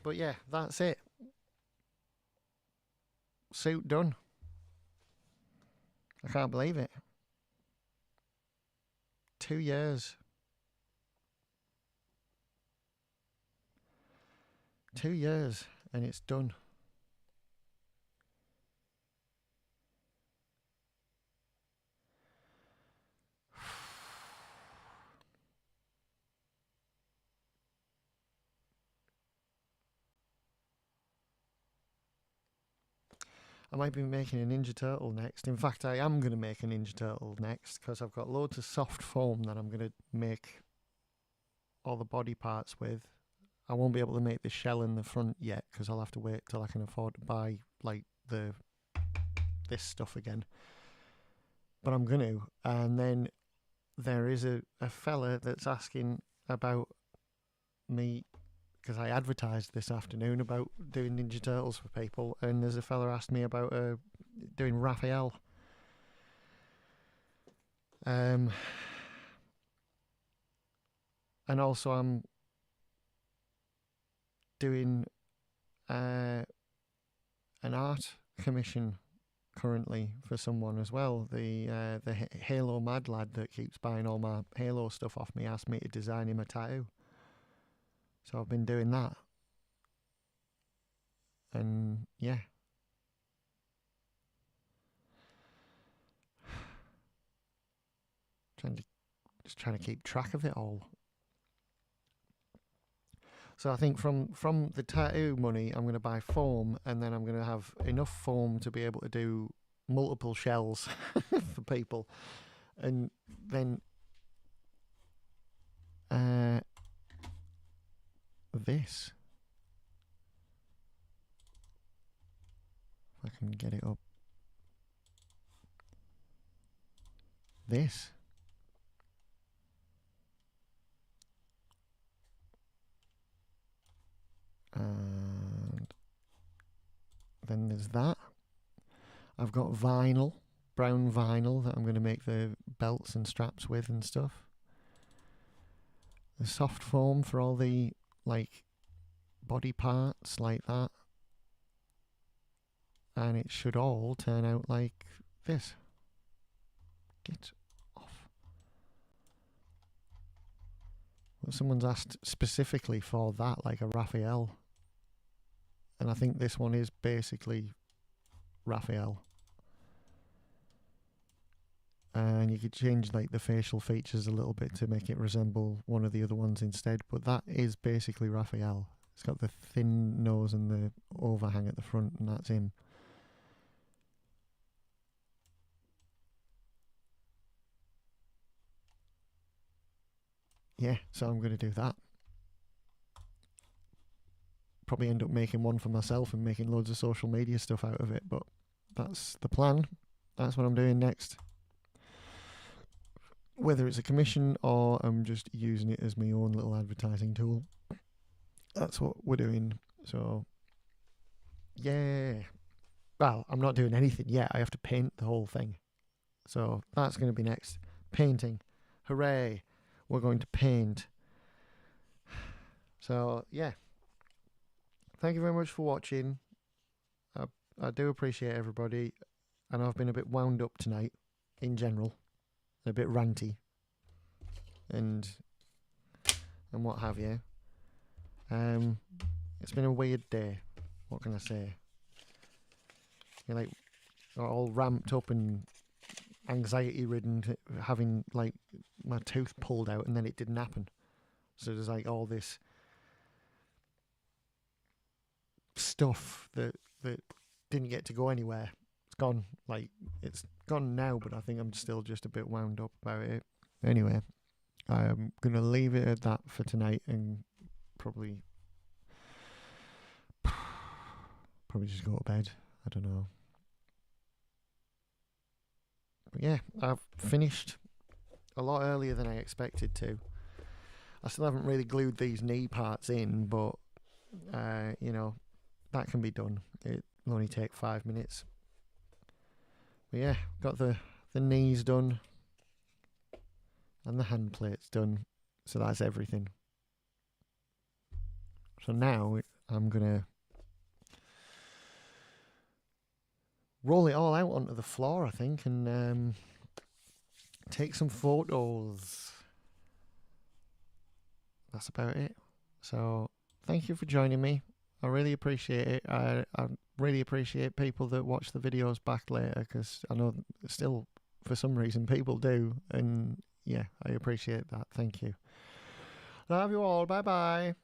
But yeah, that's it. Suit done. I can't believe it. 2 years. 2 years, and it's done. I might be making a Ninja Turtle next. In fact, I am going to make a Ninja Turtle next because I've got loads of soft foam that I'm going to make all the body parts with. I won't be able to make the shell in the front yet because I'll have to wait till I can afford to buy like this stuff again. But I'm going to. And then there is a fella that's asking about me, because I advertised this afternoon about doing Ninja Turtles for people, and there's a fella asked me about doing Raphael. And also I'm doing an art commission currently for someone as well. The Halo Mad lad that keeps buying all my Halo stuff off me asked me to design him a tattoo. So I've been doing that. And yeah. Trying to keep track of it all. So I think from the tattoo money, I'm going to buy foam, and then I'm going to have enough foam to be able to do multiple shells for people. And then this. If I can get it up. This. And then there's that. I've got vinyl, brown vinyl, that I'm going to make the belts and straps with and stuff. The soft foam for all the like body parts like that. And it should all turn out like this. Get off. Well, someone's asked specifically for that, like a Raphael. And I think this one is basically Raphael. And you could change like the facial features a little bit to make it resemble one of the other ones instead. But that is basically Raphael. It's got the thin nose and the overhang at the front, and that's him. Yeah, so I'm going to do that. Probably end up making one for myself and making loads of social media stuff out of it, but that's the plan. That's what I'm doing next. Whether it's a commission or I'm just using it as my own little advertising tool, that's what we're doing. So, yeah. Well, I'm not doing anything yet. I have to paint the whole thing. So that's going to be next. Painting. Hooray. We're going to paint. So, yeah. Thank you very much for watching. I do appreciate everybody. I know I've been a bit wound up tonight, in general, a bit ranty, and what have you. It's been a weird day. What can I say? You're like all ramped up and anxiety ridden, having like my tooth pulled out, and then it didn't happen. So there's like all this stuff that didn't get to go anywhere. It's gone. Like, it's gone now, but I think I'm still just a bit wound up about it. Anyway, I'm gonna leave it at that for tonight, and probably just go to bed. I don't know. But yeah, I've finished a lot earlier than I expected to. I still haven't really glued these knee parts in, but you know, that can be done. It will only take 5 minutes. But yeah, got the knees done and the hand plates done. So that's everything. So now I'm gonna roll it all out onto the floor, I think, and take some photos. That's about it. So thank you for joining me. I really appreciate it. I really appreciate people that watch the videos back later, because I know still for some reason people do, and yeah, I appreciate that. Thank you. Love you all. Bye bye.